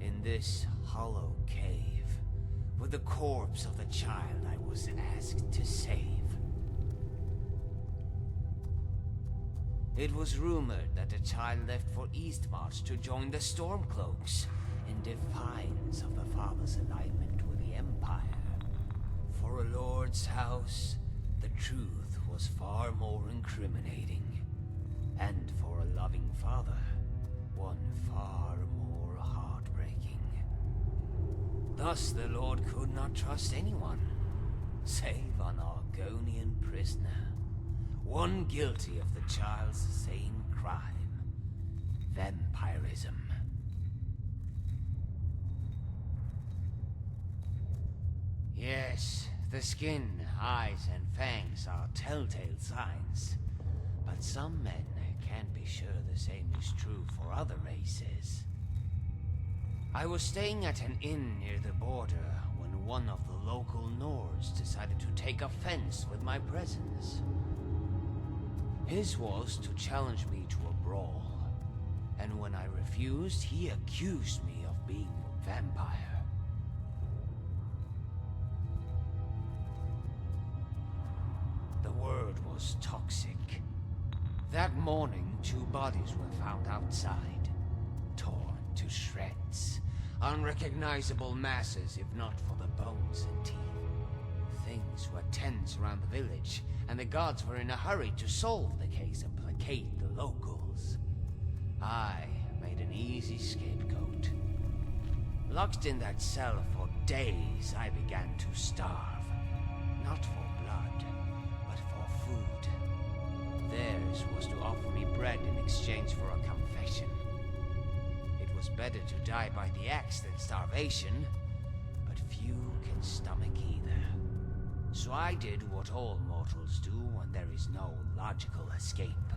in this hollow cave, with the corpse of the child I was asked to save. It was rumored that the child left for Eastmarch to join the Stormcloaks, in defiance of the father's alignment with the Empire. For a lord's house, the truth was far more incriminating. And for a loving father, one far more heartbreaking. Thus the Lord could not trust anyone, save an Argonian prisoner, one guilty of the child's same crime, vampirism. Yes, the skin, eyes, and fangs are telltale signs, but some men can't be sure the same is true for other races. I was staying at an inn near the border when one of the local Nords decided to take offense with my presence. His was to challenge me to a brawl, and when I refused, he accused me of being a vampire. The word was toxic. That morning, 2 bodies were found outside, torn to shreds. Unrecognizable masses, if not for the bones and teeth. Things were tense around the village, and the gods were in a hurry to solve the case and placate the locals. I made an easy scapegoat. Locked in that cell for days, I began to starve. Not for blood, but for food. Theirs was to offer me bread in exchange for a confession. It was better to die by the axe than starvation, but few can stomach either. So I did what all mortals do when there is no logical escape.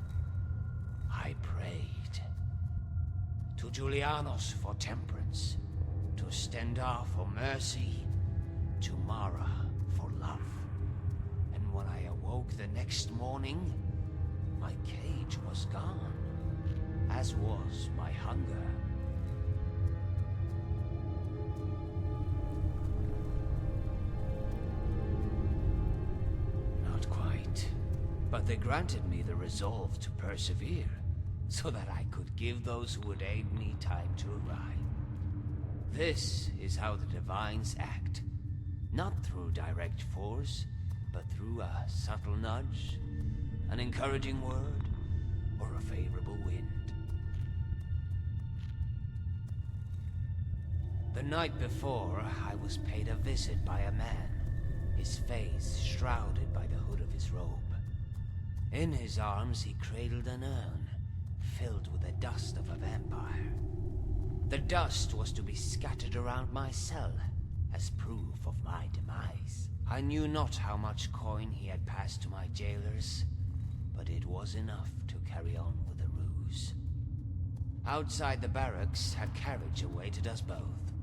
I prayed. To Julianos for temperance, to Stendar for mercy, to Mara for love. And when I awoke the next morning, my cage was gone, as was my hunger. But they granted me the resolve to persevere, so that I could give those who would aid me time to arrive. This is how the Divines act. Not through direct force, but through a subtle nudge, an encouraging word, or a favorable wind. The night before, I was paid a visit by a man, his face shrouded by the hood of his robe. In his arms he cradled an urn, filled with the dust of a vampire. The dust was to be scattered around my cell, as proof of my demise. I knew not how much coin he had passed to my jailers, but it was enough to carry on with the ruse. Outside the barracks, a carriage awaited us both.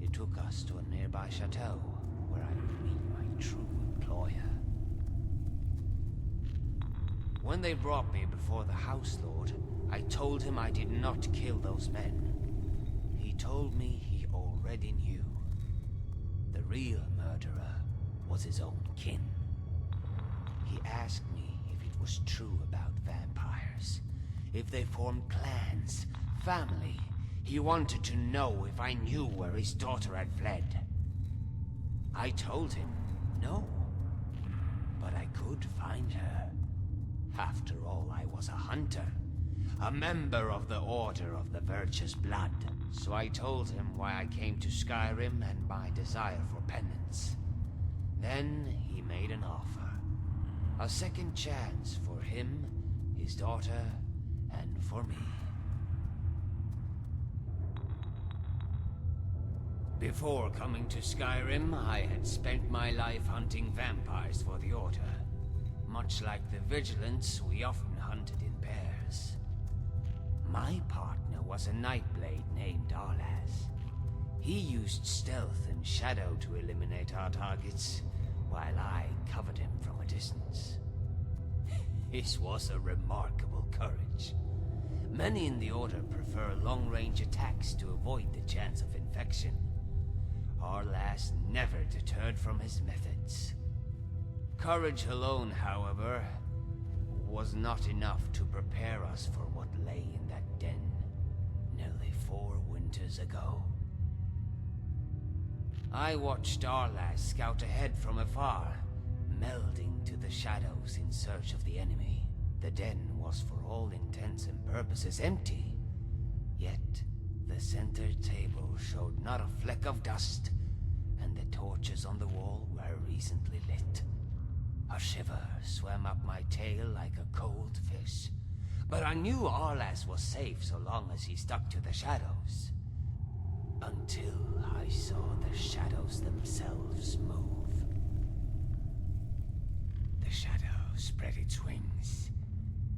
It took us to a nearby chateau, where I would meet my true employer. When they brought me before the House Lord, I told him I did not kill those men. He told me he already knew. The real murderer was his own kin. He asked me if it was true about vampires, if they formed clans, family. He wanted to know if I knew where his daughter had fled. I told him no, but I could find her. After all, I was a hunter, a member of the Order of the Virtuous Blood. So I told him why I came to Skyrim and my desire for penance. Then he made an offer. A second chance for him, his daughter, and for me. Before coming to Skyrim, I had spent my life hunting vampires for the Order. Much like the Vigilants, we often hunted in pairs. My partner was a Nightblade named Arlas. He used stealth and shadow to eliminate our targets, while I covered him from a distance. His was a remarkable courage. Many in the Order prefer long-range attacks to avoid the chance of infection. Arlas never deterred from his methods. Courage alone, however, was not enough to prepare us for what lay in that den nearly 4 winters ago. I watched Arlas scout ahead from afar, melding to the shadows in search of the enemy. The den was for all intents and purposes empty, yet the center table showed not a fleck of dust, and the torches on the wall were recently lit. A shiver swam up my tail like a cold fish, but I knew Arlas was safe so long as he stuck to the shadows. Until I saw the shadows themselves move. The shadow spread its wings,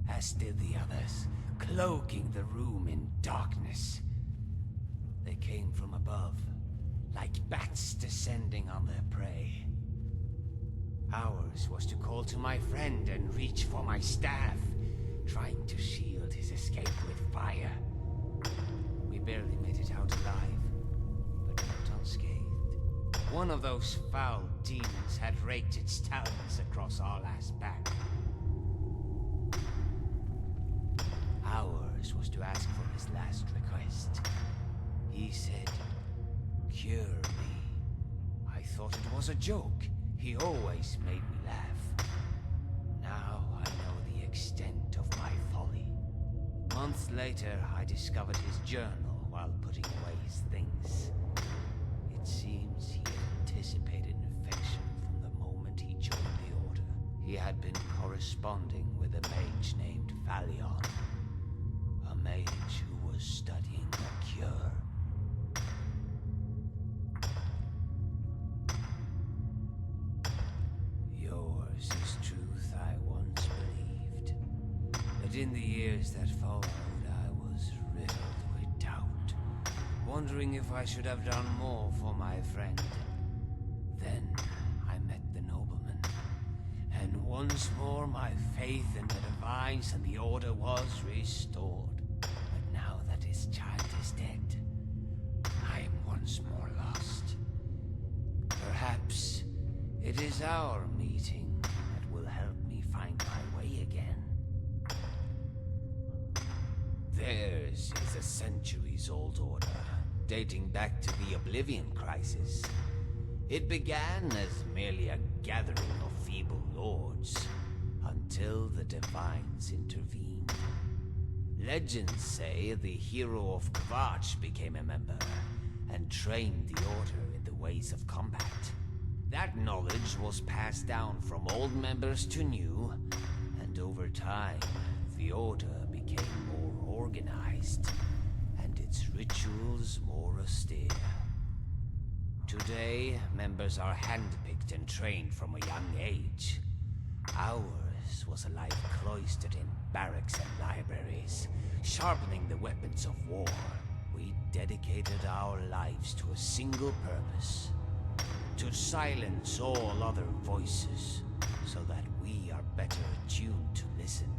as did the others, cloaking the room in darkness. They came from above, like bats descending on their prey. Ours was to call to my friend and reach for my staff, trying to shield his escape with fire. We barely made it out alive, but not unscathed. One of those foul demons had raked its talons across Arlas' back. Ours was to ask for his last request. He said, "Cure me." I thought it was a joke. He always made me laugh. Now I know the extent of my folly. Months later, I discovered his journal while putting away his things. It seems he anticipated infection from the moment he joined the Order. He had been corresponding with a mage named Phalion, a mage who was studying a cure. Yours is truth I once believed, but in the years that followed I was riddled with doubt, wondering if I should have done more for my friend. Then I met the nobleman, and once more my faith in the Divines and the Order was restored. But now that his child is dead, I am once more lost. Perhaps it is our meeting that will help me find my way Theirs is a centuries-old order, dating back to the Oblivion Crisis. It began as merely a gathering of feeble lords, until the Divines intervened. Legends say the hero of Kvatch became a member, and trained the Order in the ways of combat. That knowledge was passed down from old members to new, and over time, the Order became more organized, and its rituals more austere. Today, members are handpicked and trained from a young age. Ours was a life cloistered in barracks and libraries, sharpening the weapons of war. We dedicated our lives to a single purpose: to silence all other voices, so that we are better attuned to listen.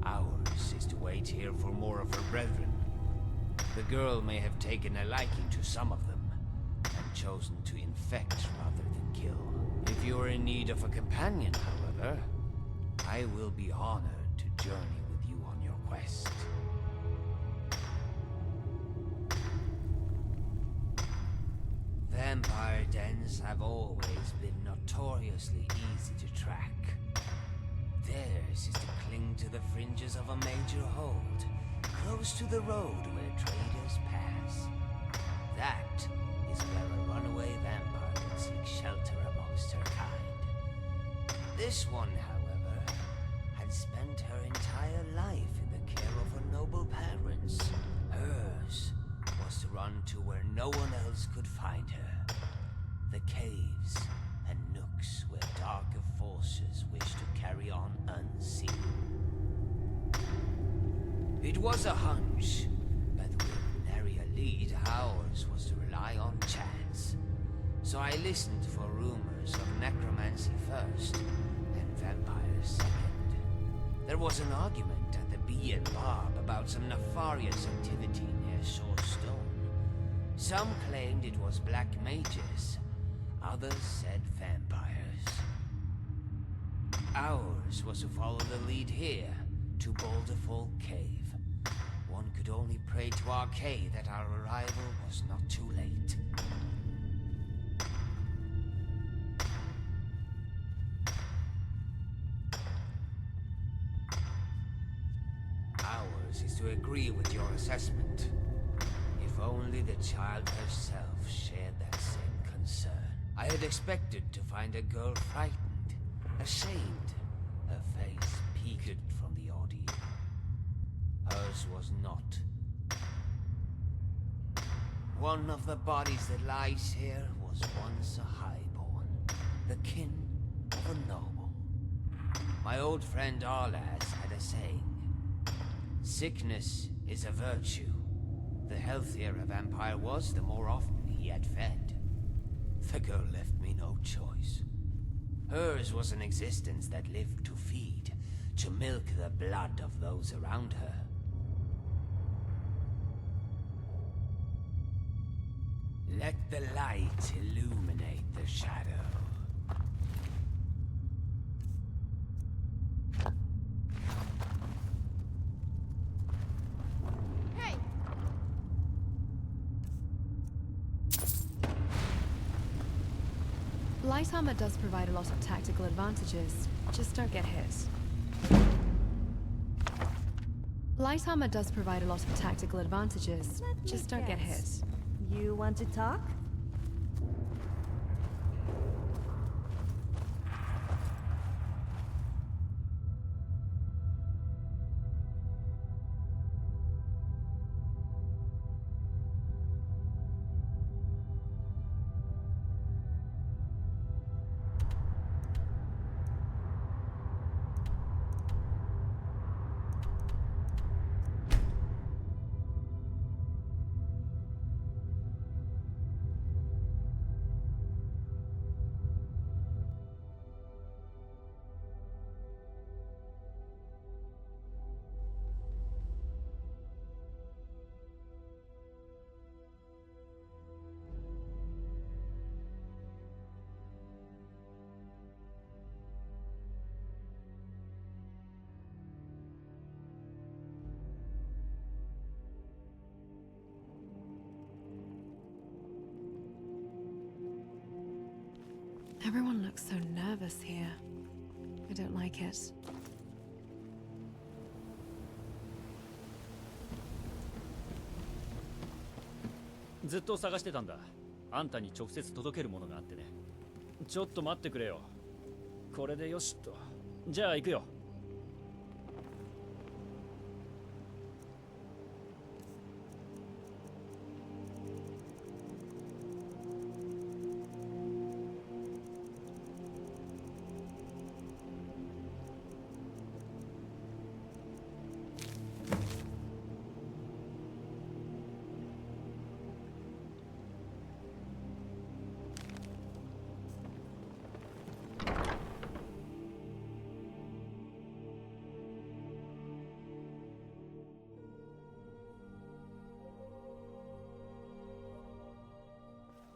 Ours is to wait here for more of her brethren. The girl may have taken a liking to some of them, and chosen to infect rather than kill. If you are in need of a companion, however, I will be honored to journey with you on your quest. Vampire dens have always been notoriously easy to track. Theirs is to cling to the fringes of a major hold, close to the road where traders pass. That is where a runaway vampire would seek shelter amongst her kind. This one, however, had spent her entire life in the care of her noble parents. Hers was to run to where no one else could find her. The caves and nooks where darker forces wish to carry on unseen. It was a hunch, but with nary a lead, ours was to rely on chance. So I listened for rumors of necromancy first, and vampires second. There was an argument at the Bee and Barb about some nefarious activity near Shore Stone. Some claimed it was black mages, others said vampires. Ours was to follow the lead here, to Boulderfall Cave. One could only pray to Arcade that our arrival was not too late. Ours is to agree with your assessment. If only the child herself shared that same concern. I had expected to find a girl frightened, ashamed, her face peaked from the ordeal. Hers was not. One of the bodies that lies here was once a highborn, the kin of a noble. My old friend Arlas had a saying: sickness is a virtue. The healthier a vampire was, the more often he had fed. The girl left me no choice. Hers was an existence that lived to feed, to milk the blood of those around her. Let the light illuminate the shadow. Hey! Light armor does provide a lot of tactical advantages. Just don't get hit. Light armor does provide a lot of tactical advantages. Just don't get hit. You want to talk? Everyone looks so nervous here. I don't like it. ずっと探してたんだ。あんたに直接届けるものがあってね。ちょっと待ってくれよ。これでよしっと。じゃあ行くよ。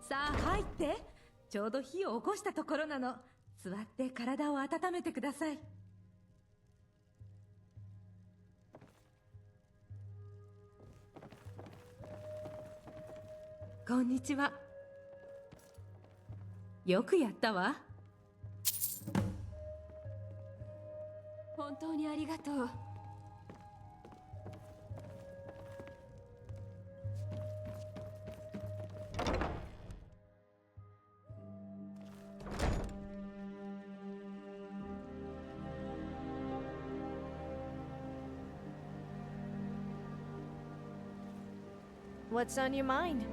さあ入って。ちょうど火を起こしたところなの。座って体を温めてください。こんにちは。よくやったわ。本当にありがとう。What's on your mind? .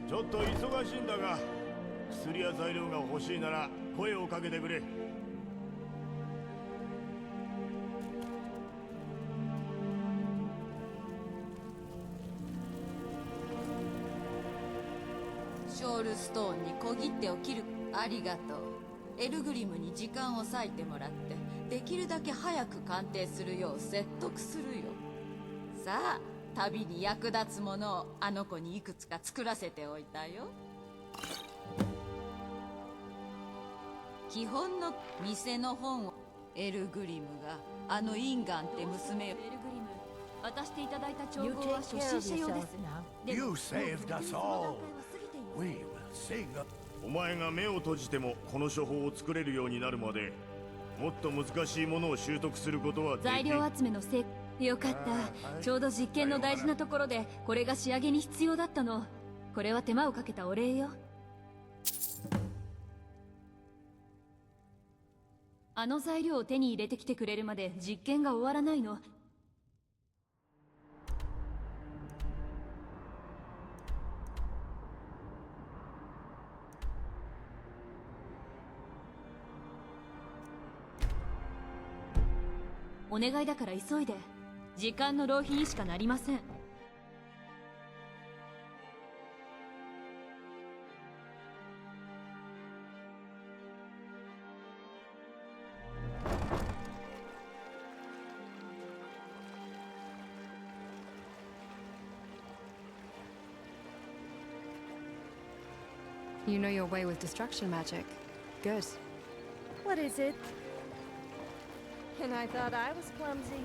ちょっと忙しいんだが、薬や材料が欲しいなら声をかけてくれ。ショールストーンに小切手を切る。ありがとう。エルグリムに時間を割いてもらって、できるだけ早く鑑定するよう説得するよ。さあ、旅に役立つものをあの子にいくつか作らせておいたよ。基本の店の本を。エルグリムがあのインガンって娘を。エルグリム、渡していただいた調合は初心者用です。You saved us all. We will sing. お前が目を閉じてもこの処方を作れるようになるまで、もっと難しいものを習得することはでき材料集めのせい。よかった。ちょうど実験の大事なところでこれが仕上げに必要だったの。これは手間をかけたお礼よ。あの材料を手に入れてきてくれるまで実験が終わらないの。お願いだから急いで。時間の浪費にしかなりません。You know your way with destruction magic. Good. What is it? And I thought I was clumsy.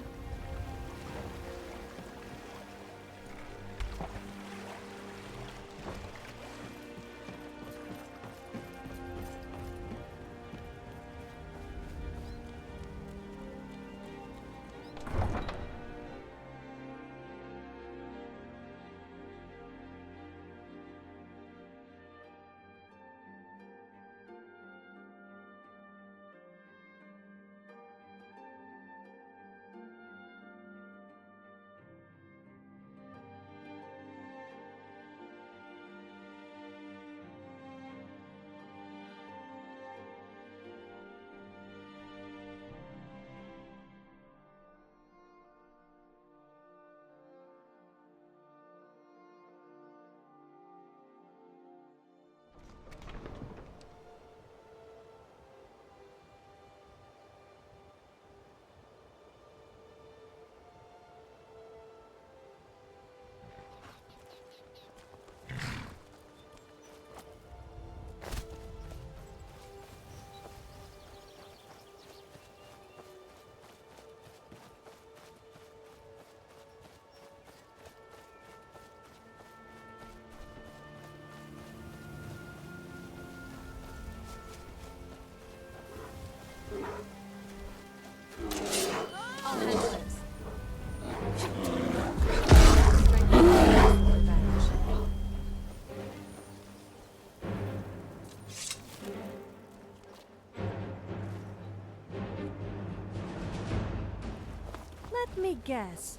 me guess.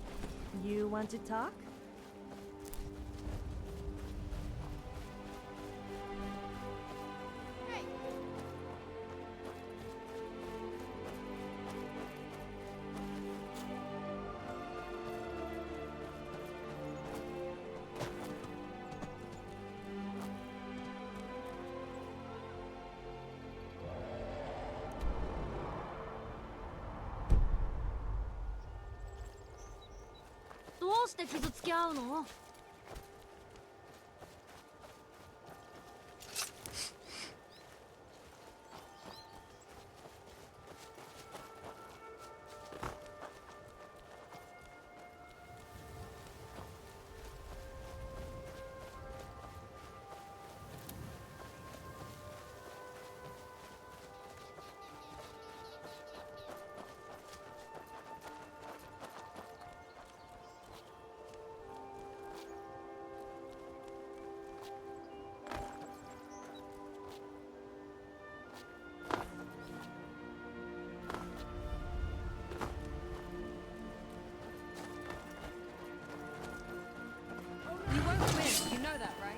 You want to talk? You won't win, you know that, right?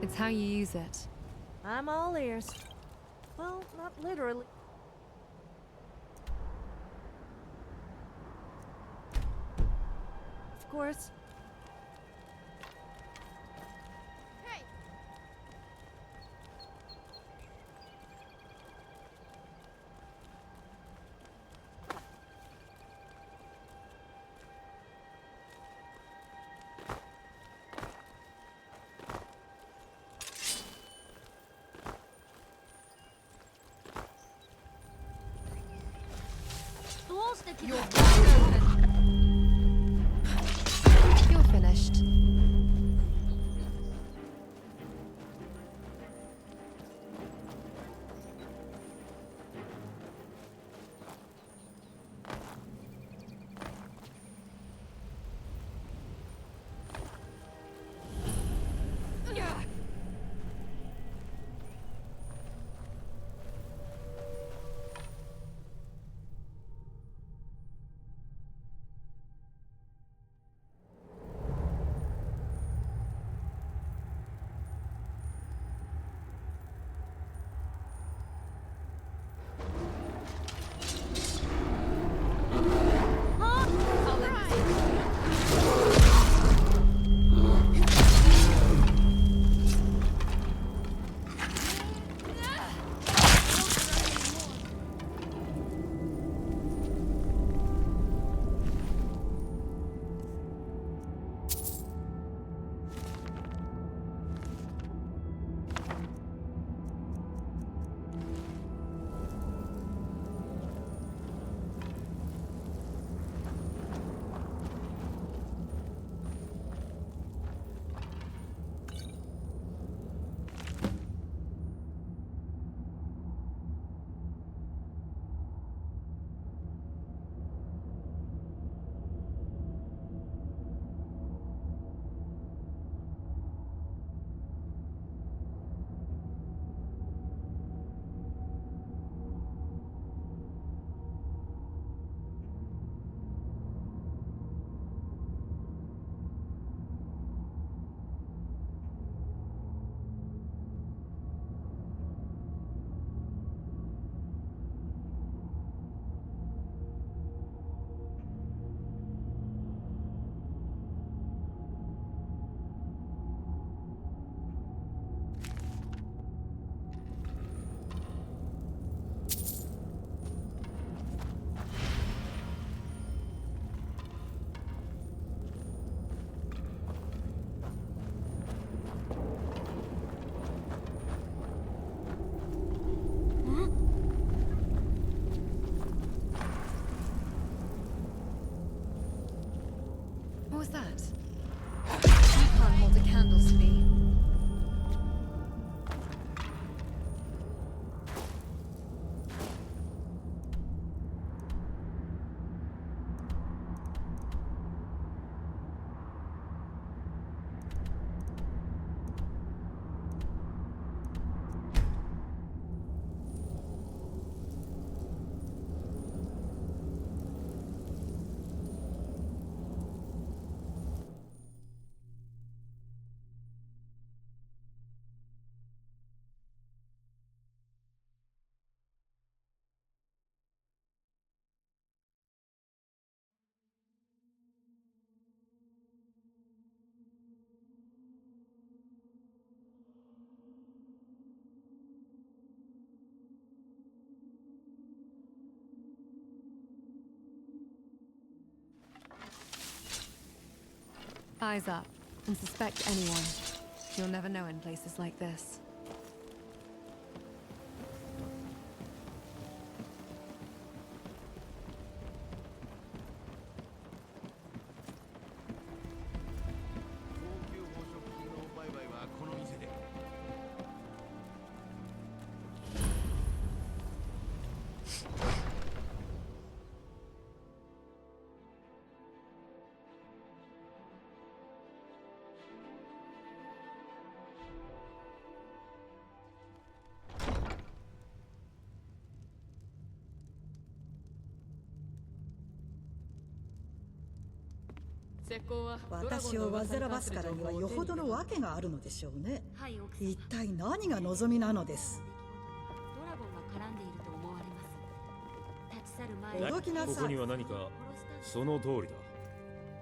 It's how you use it. I'm all ears. Well, not literally. Of course. You're finished. Eyes up, and suspect anyone. You'll never know in places like this.石膏は私を煩わすからにはよほどの訳があるのでしょうね。一体何が望みなのです。ドラゴンが絡んでいると思われます。立ち去る前驚きなさい。ここには何か。その通りだ。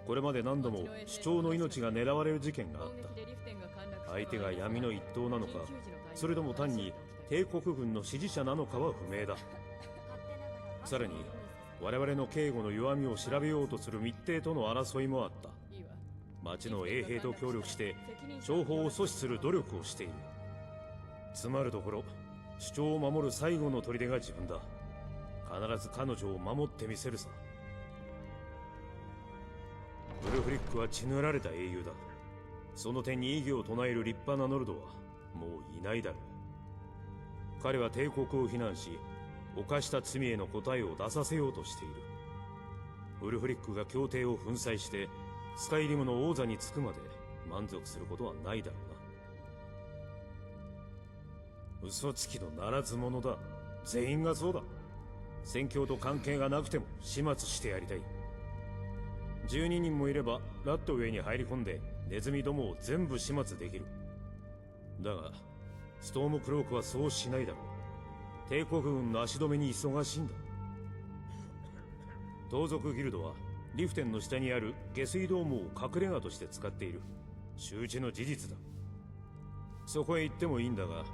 これまで何度も主張の命が狙われる事件があった。相手が闇の一党なのか、それとも単に帝国軍の支持者なのかは不明だ。さらに我々の警護の弱みを調べようとする密偵との争いもあった。町の衛兵と協力して情報を阻止する努力をしている。つまるところ、主張を守る最後の砦が自分だ。必ず彼女を守ってみせるさ。ウルフリックは血塗られた英雄だ。その点に異議を唱える立派なノルドはもういないだろう。彼は帝国を非難し、犯した罪への答えを出させようとしている。ウルフリックが協定を粉砕してスカイリムの王座につくまで満足することはないだろうな。嘘つきのならず者だ。全員がそうだ。戦況と関係がなくても始末してやりたい。12人もいればラットウェイに入り込んでネズミどもを全部始末できる。だがストームクロークはそうしないだろう。帝国軍の足止めに忙しいんだ。盗賊ギルドはリフテンの下にある下水ドームを隠れ家として使っている。周知の事実だ。そこへ行ってもいいんだが、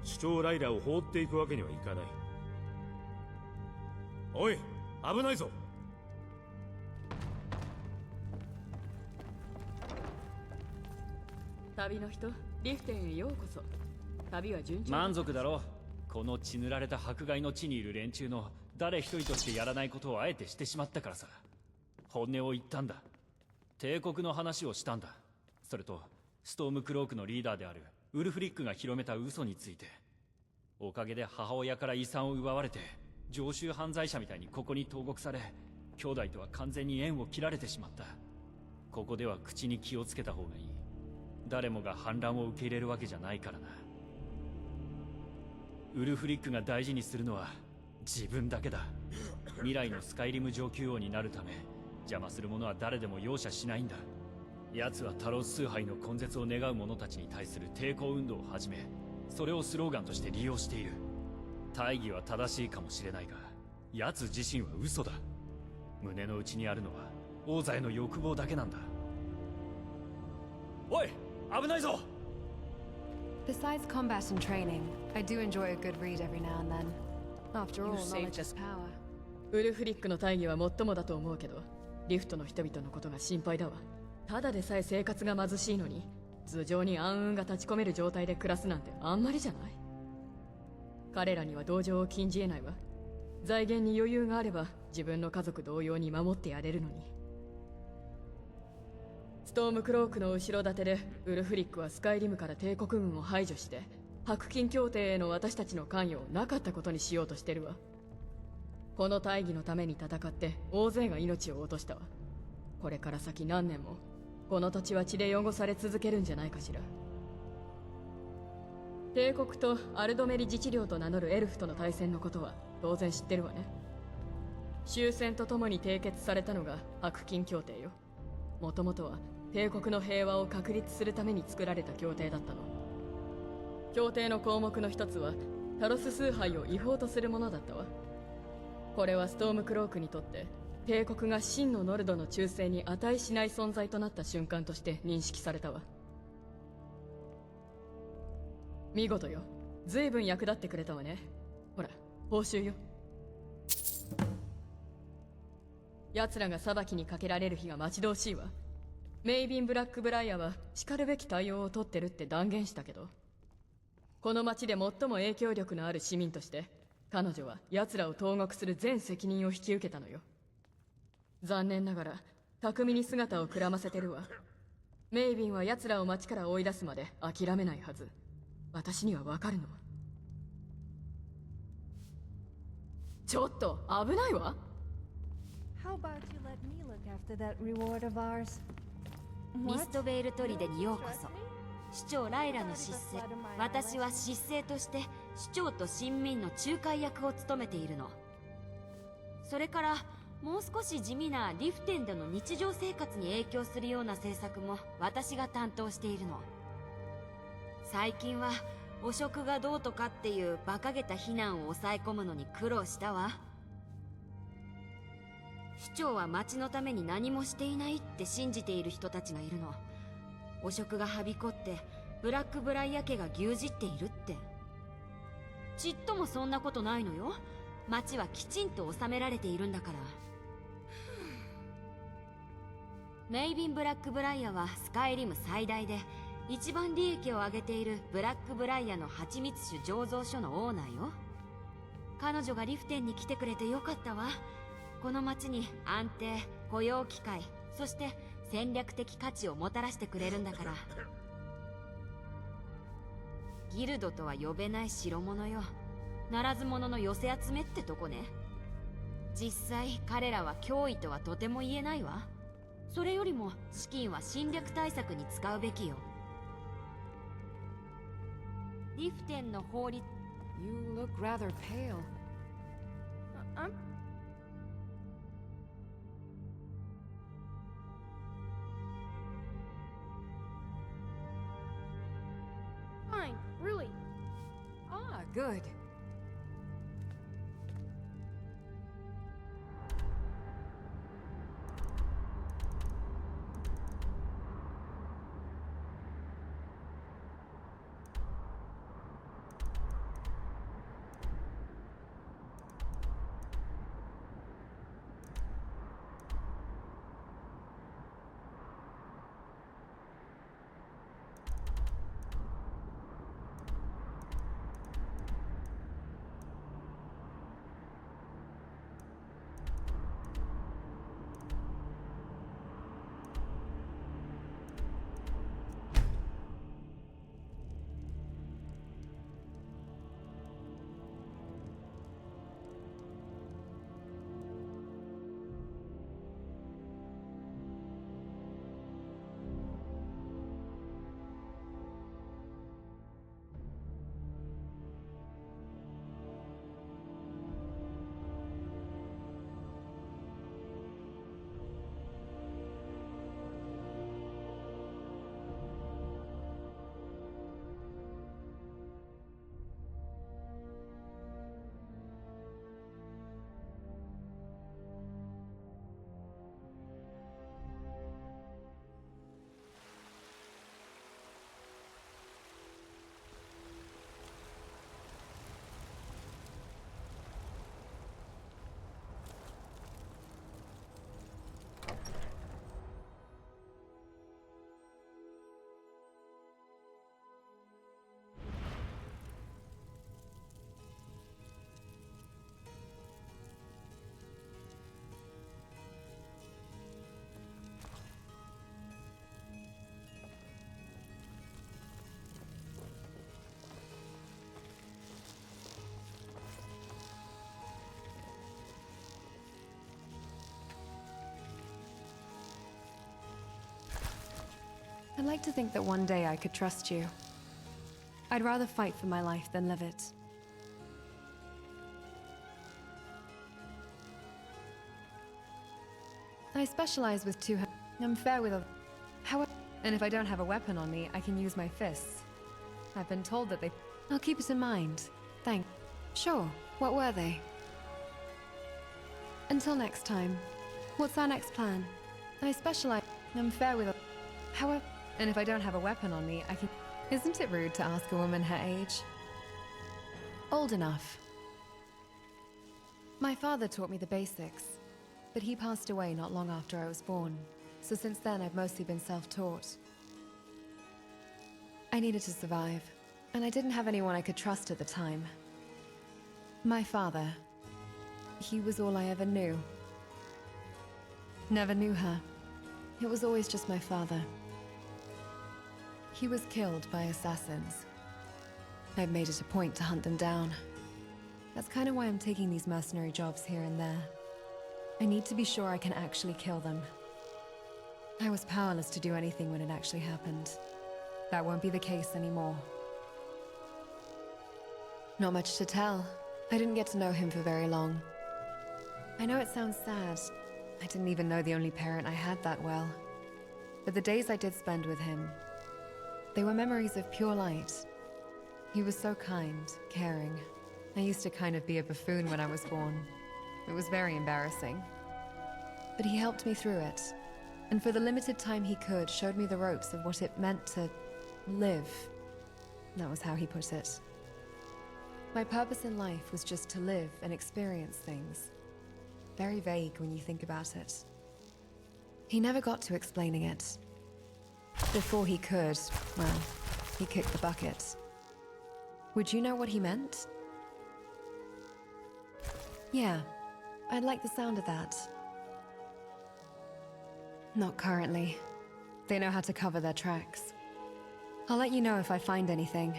主張ライラを放っていくわけにはいかない。おい、危ないぞ。旅の人、リフテンへようこそ。旅は順調。満足だろう。この血塗られた迫害の地にいる連中の誰一人としてやらないことをあえてしてしまったからさ。本音を言ったんだ。帝国の話をしたんだ。それとストームクロークのリーダーであるウルフリックが広めた嘘について。おかげで母親から遺産を奪われて常習犯罪者みたいにここに投獄され、兄弟とは完全に縁を切られてしまった。ここでは口に気をつけた方がいい。誰もが反乱を受け入れるわけじゃないからな。ウルフリックが大事にするのは自分だけだ。未来のスカイリム上級王になるため邪魔する者は誰でも容赦しないんだ。奴はタロス崇拝の根絶を願う者たちに対する抵抗運動を始め、それをスローガンとして利用している。大義は正しいかもしれないが、奴自身は嘘だ。胸の内にあるのは王座への欲望だけなんだ。おい、危ないぞ。Besides combat and training, I do enjoy a good read every now and then. After all, knowledge is power. ウルフリックの大義は最もだと思うけど、リフトの人々のことが心配だわ。ただでさえ生活が貧しいのに、頭上に暗雲が立ち込める状態で暮らすなんてあんまりじゃない？彼らには同情を禁じ得ないわ。財源に余裕があれば自分の家族同様に守ってやれるのに。ストームクロークの後ろ盾でウルフリックはスカイリムから帝国軍を排除して白金協定への私たちの関与をなかったことにしようとしてるわ。この大義のために戦って大勢が命を落としたわ。これから先何年もこの土地は血で汚され続けるんじゃないかしら。帝国とアルドメリ自治領と名乗るエルフとの対戦のことは当然知ってるわね。終戦とともに締結されたのが白金協定よ。もともとは帝国の平和を確立するために作られた協定だったの。協定の項目の一つはタロス崇拝を違法とするものだったわ。これはストームクロークにとって帝国が真のノルドの忠誠に値しない存在となった瞬間として認識されたわ。見事よ。随分役立ってくれたわね。ほら、報酬よ。奴らが裁きにかけられる日が待ち遠しいわ。メイビン・ブラックブライアは叱るべき対応を取ってるって断言したけど、この町で最も影響力のある市民として彼女は奴らを投獄する全責任を引き受けたのよ。残念ながら巧みに姿をくらませてるわ。メイビンは奴らを町から追い出すまで諦めないはず。私にはわかるの。ちょっと危ないわ。 How about you let me look after that reward of ours? ミストベール砦にようこそ。市長ライラの執政。私は執政として市長と親民の仲介役を務めているの。それからもう少し地味なリフテンでの日常生活に影響するような政策も私が担当しているの。最近は汚職がどうとかっていう馬鹿げた非難を抑え込むのに苦労したわ。市長は町のために何もしていないって信じている人たちがいるの。汚職がはびこってブラックブライア家が牛耳っているって。ちっともそんなことないのよ。町はきちんと治められているんだから。メイビン・ブラックブライアはスカイリム最大で一番利益を上げているブラックブライアの蜂蜜酒醸造所のオーナーよ。彼女がリフテンに来てくれてよかったわ。この町に安定、雇用機会、そして戦略的価値をもたらしてくれるんだから。ギルドとは呼べない代物よ。ならず者の寄せ集めってとこね。実際彼らは脅威とはとても言えないわ。それよりも資金は侵略対策に使うべきよ。リフテンの法律。 You look rather pale. I'm fine, really. Ah, good. I'd like to think that one day I could trust you. I'd rather fight for my life than live it. I specialize with two hands. I'm fair with a... However, and if I don't have a weapon on me, I can use my fists. I've been told that they... I'll keep it in mind. Thanks. Sure. What were they? Until next time. What's our next plan? I specialize... I'm fair with a... However, and if I don't have a weapon on me, I can... Isn't it rude to ask a woman her age? Old enough. My father taught me the basics, but he passed away not long after I was born. so since then I've mostly been self-taught. I needed to survive, and I didn't have anyone I could trust at the time. My father. He was all I ever knew. Never knew her. It was always just my father. He was killed by assassins. I've made it a point to hunt them down. That's kind of why I'm taking these mercenary jobs here and there. I need to be sure I can actually kill them. I was powerless to do anything when it actually happened. That won't be the case anymore. Not much to tell. I didn't get to know him for very long. I know it sounds sad. I didn't even know the only parent I had that well. But the days I did spend with him, they were memories of pure light. He was so kind, caring. I used to kind of be a buffoon when I was born. It was very embarrassing. But he helped me through it, and for the limited time he could, showed me the ropes of what it meant to live. That was how he put it. My purpose in life was just to live and experience things. Very vague when you think about it. He never got to explaining it. Before he could, well, he kicked the bucket. Would you know what he meant? Yeah, I'd like the sound of that. Not currently. They know how to cover their tracks. I'll let you know if I find anything.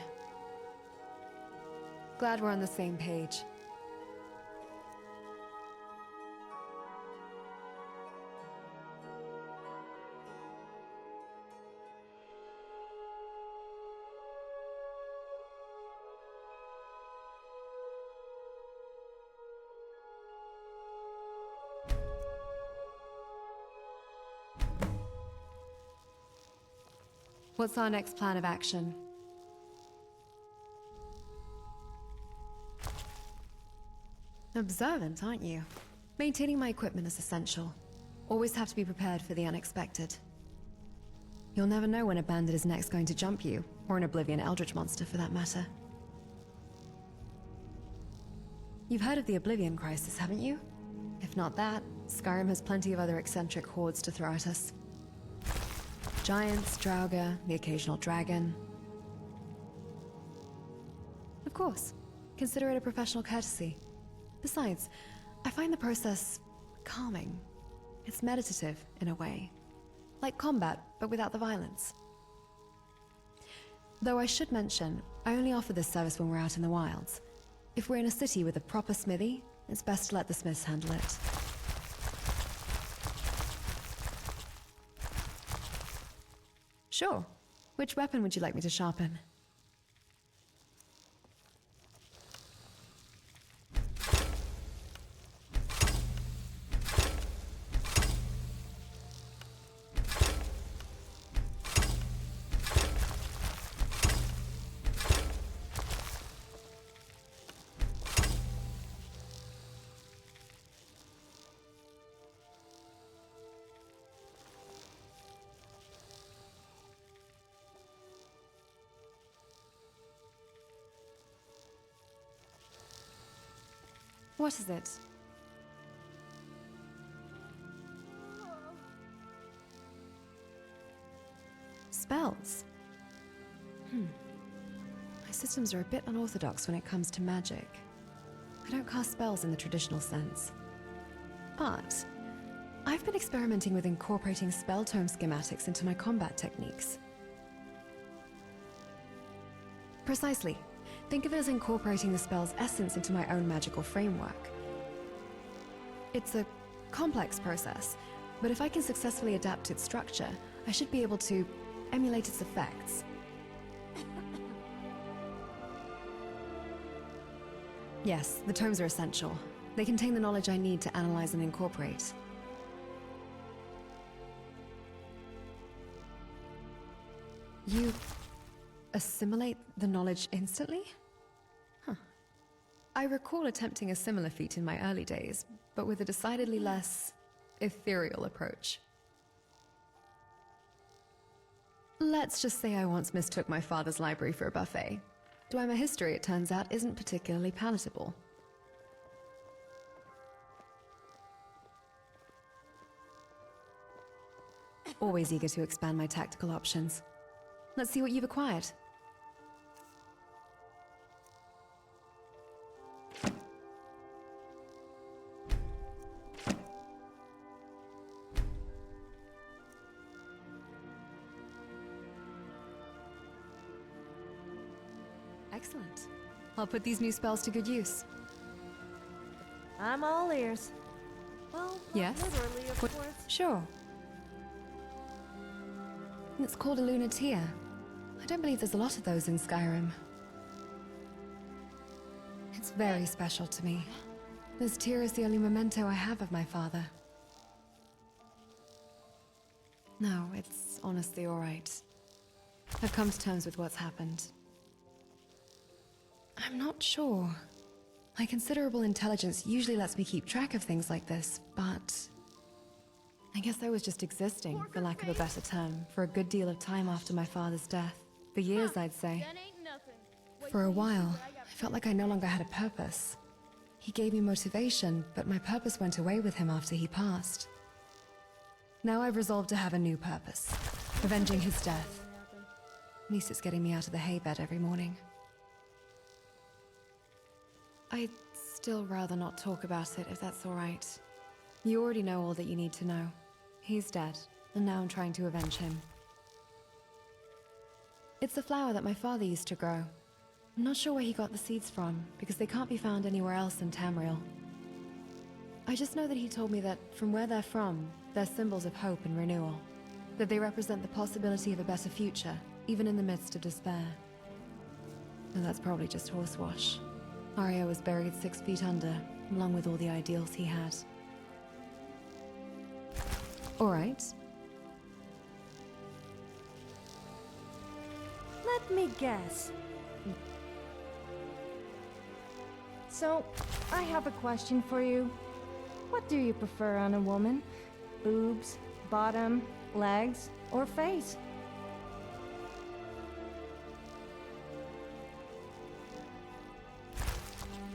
Glad we're on the same page. What's our next plan of action? Observant, aren't you? Maintaining my equipment is essential. Always have to be prepared for the unexpected. You'll never know when a bandit is next going to jump you, or an Oblivion Eldritch monster for that matter. You've heard of the Oblivion Crisis, haven't you? If not that, Skyrim has plenty of other eccentric hordes to throw at us. Giants, Draugr, the occasional dragon. Of course. Consider it a professional courtesy. Besides, I find the process calming. It's meditative, in a way. Like combat, but without the violence. Though I should mention, I only offer this service when we're out in the wilds. If we're in a city with a proper smithy, it's best to let the smiths handle it. Sure. Which weapon would you like me to sharpen? What is it? Spells? My systems are a bit unorthodox when it comes to magic. I don't cast spells in the traditional sense. But I've been experimenting with incorporating spell tome schematics into my combat techniques. Precisely. Think of it as incorporating the spell's essence into my own magical framework. It's a complex process, but if I can successfully adapt its structure, I should be able to emulate its effects. Yes, the tomes are essential. They contain the knowledge I need to analyze and incorporate. You assimilate the knowledge instantly? Huh. I recall attempting a similar feat in my early days, but with a decidedly less ethereal approach. Let's just say I once mistook my father's library for a buffet. Dwemer history, it turns out, isn't particularly palatable. always eager to expand my tactical options. Let's see what you've acquired. Excellent. I'll put these new spells to good use. I'm all ears. Well, not Yes? literally, of What- course. Sure. It's called a lunatia. I don't believe there's a lot of those in Skyrim. It's very special to me. This tear is the only memento I have of my father. No, it's honestly all right. I've come to terms with what's happened. I'm not sure. My considerable intelligence usually lets me keep track of things like this, but I guess I was just existing, for lack of a better term, for a good deal of time after my father's death. For years, I'd say. For a while, I felt like I no longer had a purpose. He gave me motivation, but my purpose went away with him after he passed. Now I've resolved to have a new purpose, avenging his death. At least it's getting me out of the haybed every morning. I'd still rather not talk about it, if that's all right. You already know all that you need to know. He's dead, and now I'm trying to avenge him. It's a flower that my father used to grow. I'm not sure where he got the seeds from, because they can't be found anywhere else in Tamriel. I just know that he told me that from where they're from, they're symbols of hope and renewal. That they represent the possibility of a better future, even in the midst of despair. And that's probably just horsewash. Arya was buried 6 feet under, along with all the ideals he had. All right. Let me guess. So, I have a question for you. What do you prefer on a woman? Boobs, bottom, legs, or face?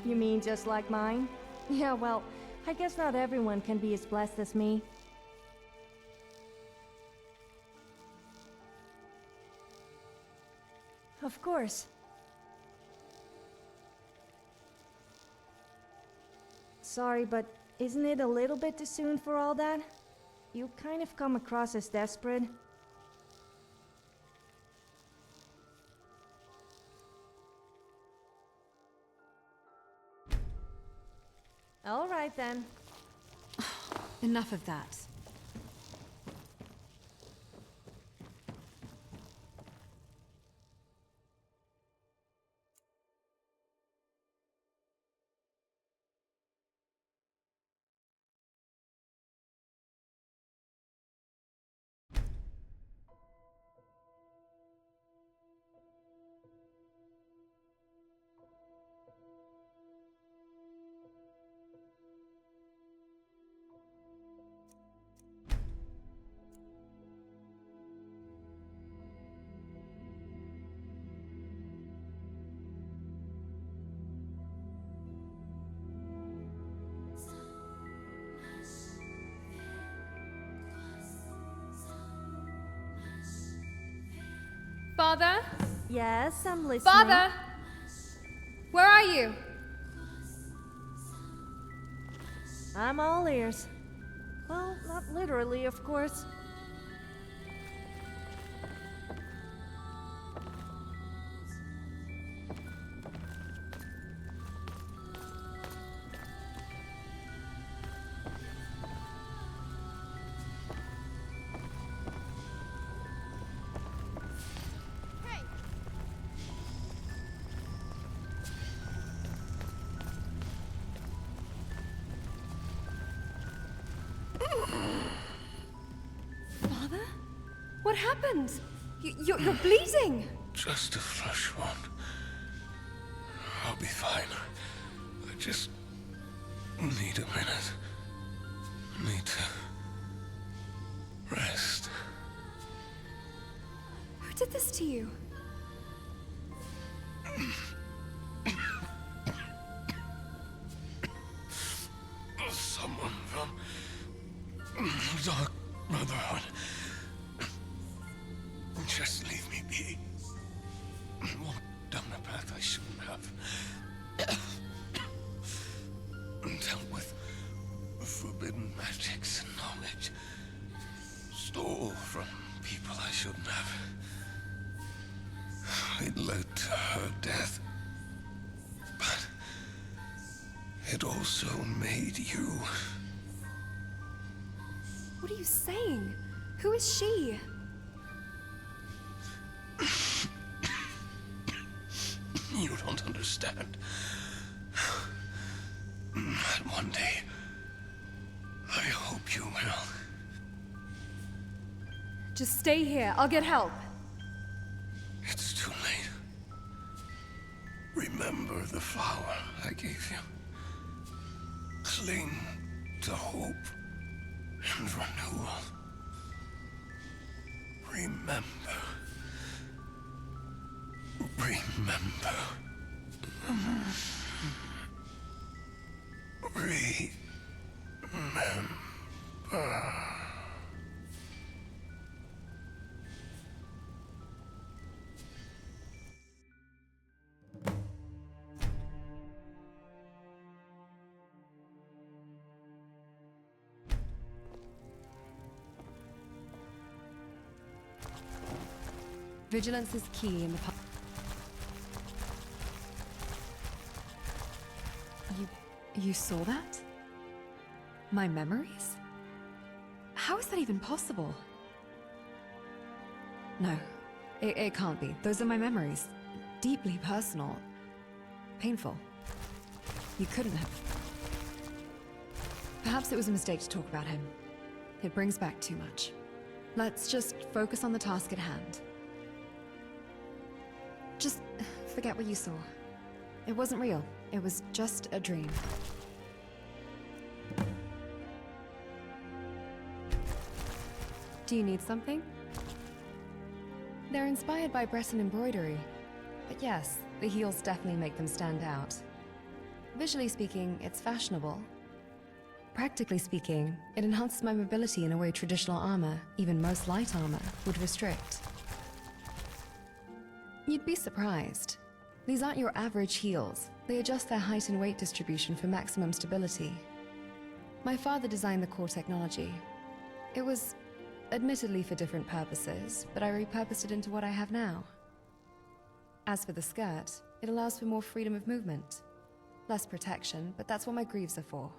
You mean just like mine? Yeah, well, I guess not everyone can be as blessed as me. Of course. Sorry, but isn't it a little bit too soon for all that? You kind of come across as desperate. All right then. Enough of that. Father? Yes, I'm listening. Father! Where are you? I'm all ears. Well, not literally, of course. Father? What happened? You're bleeding! Just a flesh wound. I'll be fine. I just need a minute. Need to rest. Who did this to you? Someone from the Dark Brotherhood. it led to her death. But it also made you. What are you saying? Who is she? You don't understand. But one day, I hope you will. Just stay here. I'll get help. It's too late. Remember the flower I gave you. Cling to hope and renewal. Remember. Remember. Remember. Vigilance is key in the You saw that? My memories? How is that even possible? No, it can't be. Those are my memories. Deeply personal. Painful. You couldn't have. Perhaps it was a mistake to talk about him. It brings back too much. Let's just focus on the task at hand. Just forget what you saw. It wasn't real. It was just a dream. Do you need something? They're inspired by Breton embroidery. But yes, the heels definitely make them stand out. Visually speaking, it's fashionable. Practically speaking, it enhances my mobility in a way traditional armor, even most light armor, would restrict. You'd be surprised. These aren't your average heels. They adjust their height and weight distribution for maximum stability. My father designed the core technology. It was admittedly for different purposes, but I repurposed it into what I have now. As for the skirt, it allows for more freedom of movement. Less protection, but that's what my greaves are for.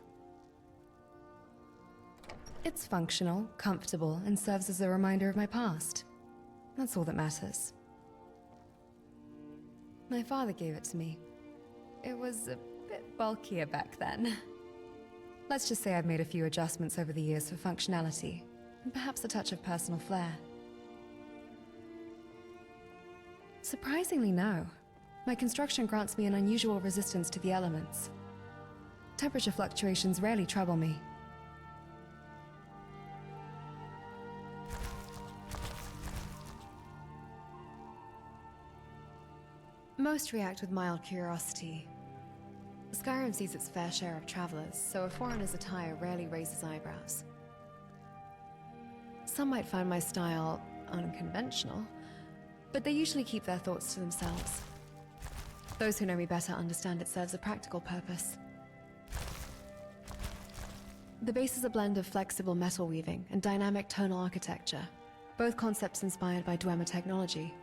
It's functional, comfortable, and serves as a reminder of my past. That's all that matters. My father gave it to me. It was a bit bulkier back then. Let's just say I've made a few adjustments over the years for functionality, and perhaps a touch of personal flair. Surprisingly, no. My construction grants me an unusual resistance to the elements. Temperature fluctuations rarely trouble me. Most react with mild curiosity. Skyrim sees its fair share of travelers, so a foreigner's attire rarely raises eyebrows. Some might find my style unconventional, but they usually keep their thoughts to themselves. Those who know me better understand it serves a practical purpose. The base is a blend of flexible metal weaving and dynamic tonal architecture, both concepts inspired by Dwemer technology.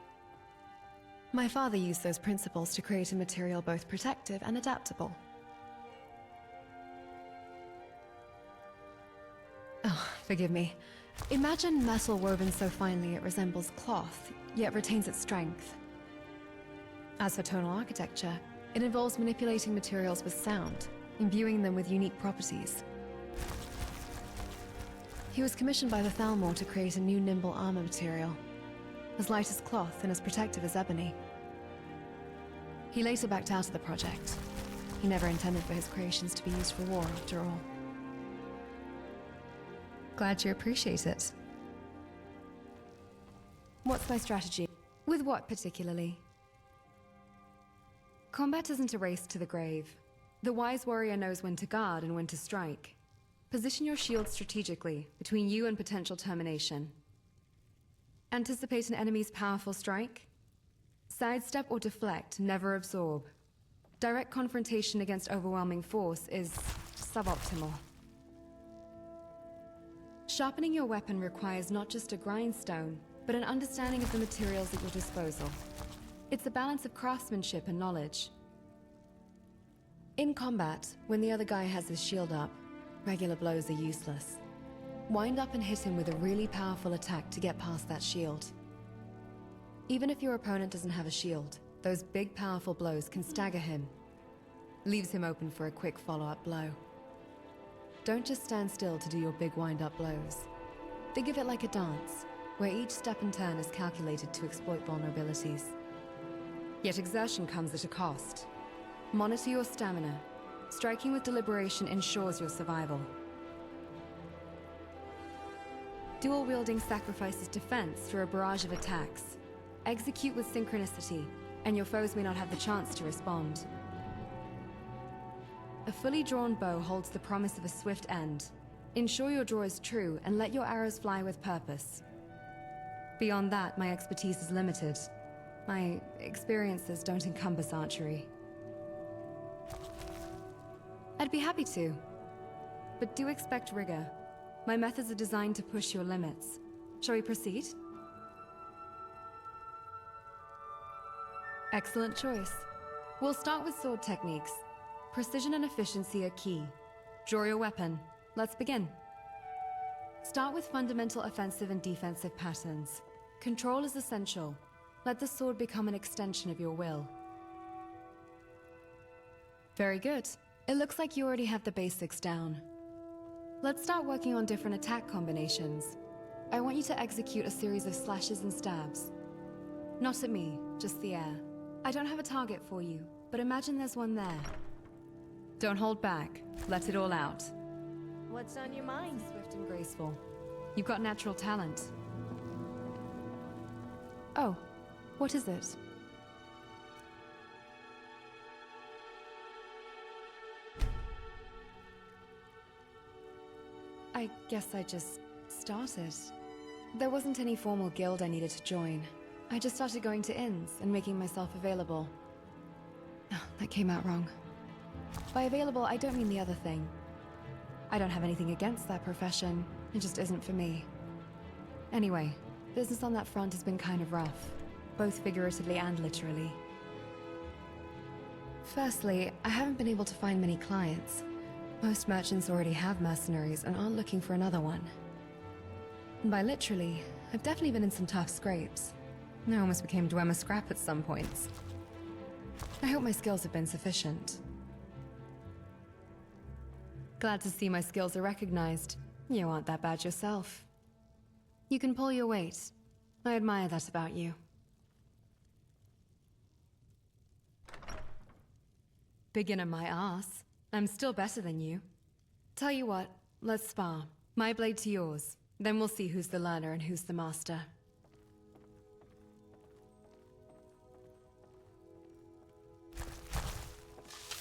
My father used those principles to create a material both protective and adaptable. Oh, forgive me. Imagine metal woven so finely it resembles cloth, yet retains its strength. As for tonal architecture, it involves manipulating materials with sound, imbuing them with unique properties. He was commissioned by the Thalmor to create a new nimble armor material, as light as cloth and as protective as ebony. He later backed out of the project. He never intended for his creations to be used for war, after all. Glad you appreciate it. What's my strategy? With what particularly? Combat isn't a race to the grave. The wise warrior knows when to guard and when to strike. Position your shield strategically, between you and potential termination. Anticipate an enemy's powerful strike? Sidestep or deflect, never absorb. Direct confrontation against overwhelming force is suboptimal. Sharpening your weapon requires not just a grindstone, but an understanding of the materials at your disposal. It's a balance of craftsmanship and knowledge. In combat, when the other guy has his shield up, regular blows are useless. Wind up and hit him with a really powerful attack to get past that shield. Even if your opponent doesn't have a shield, those big powerful blows can stagger him. Leaves him open for a quick follow-up blow. Don't just stand still to do your big wind-up blows. Think of it like a dance, where each step and turn is calculated to exploit vulnerabilities. Yet exertion comes at a cost. Monitor your stamina. Striking with deliberation ensures your survival. Dual-wielding sacrifices defense through a barrage of attacks. Execute with synchronicity, and your foes may not have the chance to respond. A fully drawn bow holds the promise of a swift end. Ensure your draw is true, and let your arrows fly with purpose. Beyond that, my expertise is limited. My experiences don't encompass archery. I'd be happy to, but do expect rigor. My methods are designed to push your limits. Shall we proceed? Excellent choice. We'll start with sword techniques. Precision and efficiency are key. Draw your weapon. Let's begin. Start with fundamental offensive and defensive patterns. Control is essential. Let the sword become an extension of your will. Very good. It looks like you already have the basics down. Let's start working on different attack combinations. I want you to execute a series of slashes and stabs. Not at me, just the air. I don't have a target for you, but imagine there's one there. Don't hold back. Let it all out. What's on your mind? Swift and graceful. You've got natural talent. Oh, what is it? I guess I just started. There wasn't any formal guild I needed to join. I just started going to inns and making myself available. Oh, that came out wrong. By available, I don't mean the other thing. I don't have anything against that profession. It just isn't for me. Anyway, business on that front has been kind of rough, both figuratively and literally. Firstly, I haven't been able to find many clients. Most merchants already have mercenaries and aren't looking for another one. And by literally, I've definitely been in some tough scrapes. I almost became Dwemer Scrap at some points. I hope my skills have been sufficient. Glad to see my skills are recognized. You aren't that bad yourself. You can pull your weight. I admire that about you. Beginner my ass. I'm still better than you. Tell you what, let's spar. My blade to yours. Then we'll see who's the learner and who's the master.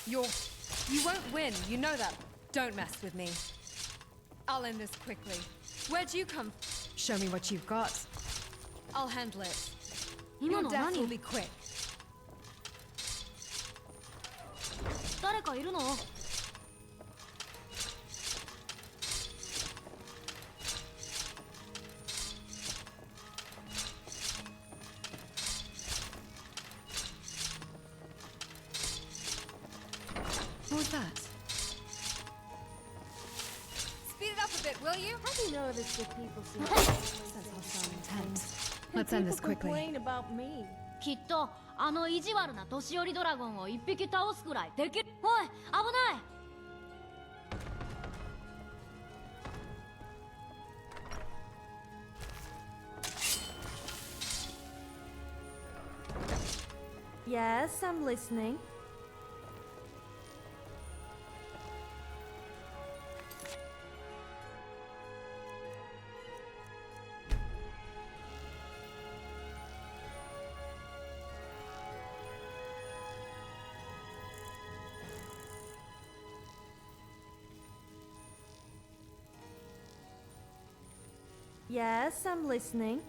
You won't win, you know that. Don't mess with me. I'll end this quickly. Where'd you come? Show me what you've got. I'll handle it. Your death will be quick. 誰かいるの? What was that? Speed it up a bit, will you? Have you noticed that people seem intense. Let's end this quickly. Complain about me. きっとあの意地悪な年寄りドラゴンを一匹倒すくらいできる。おい、危ない。Yes, I'm listening. Yes, I'm listening.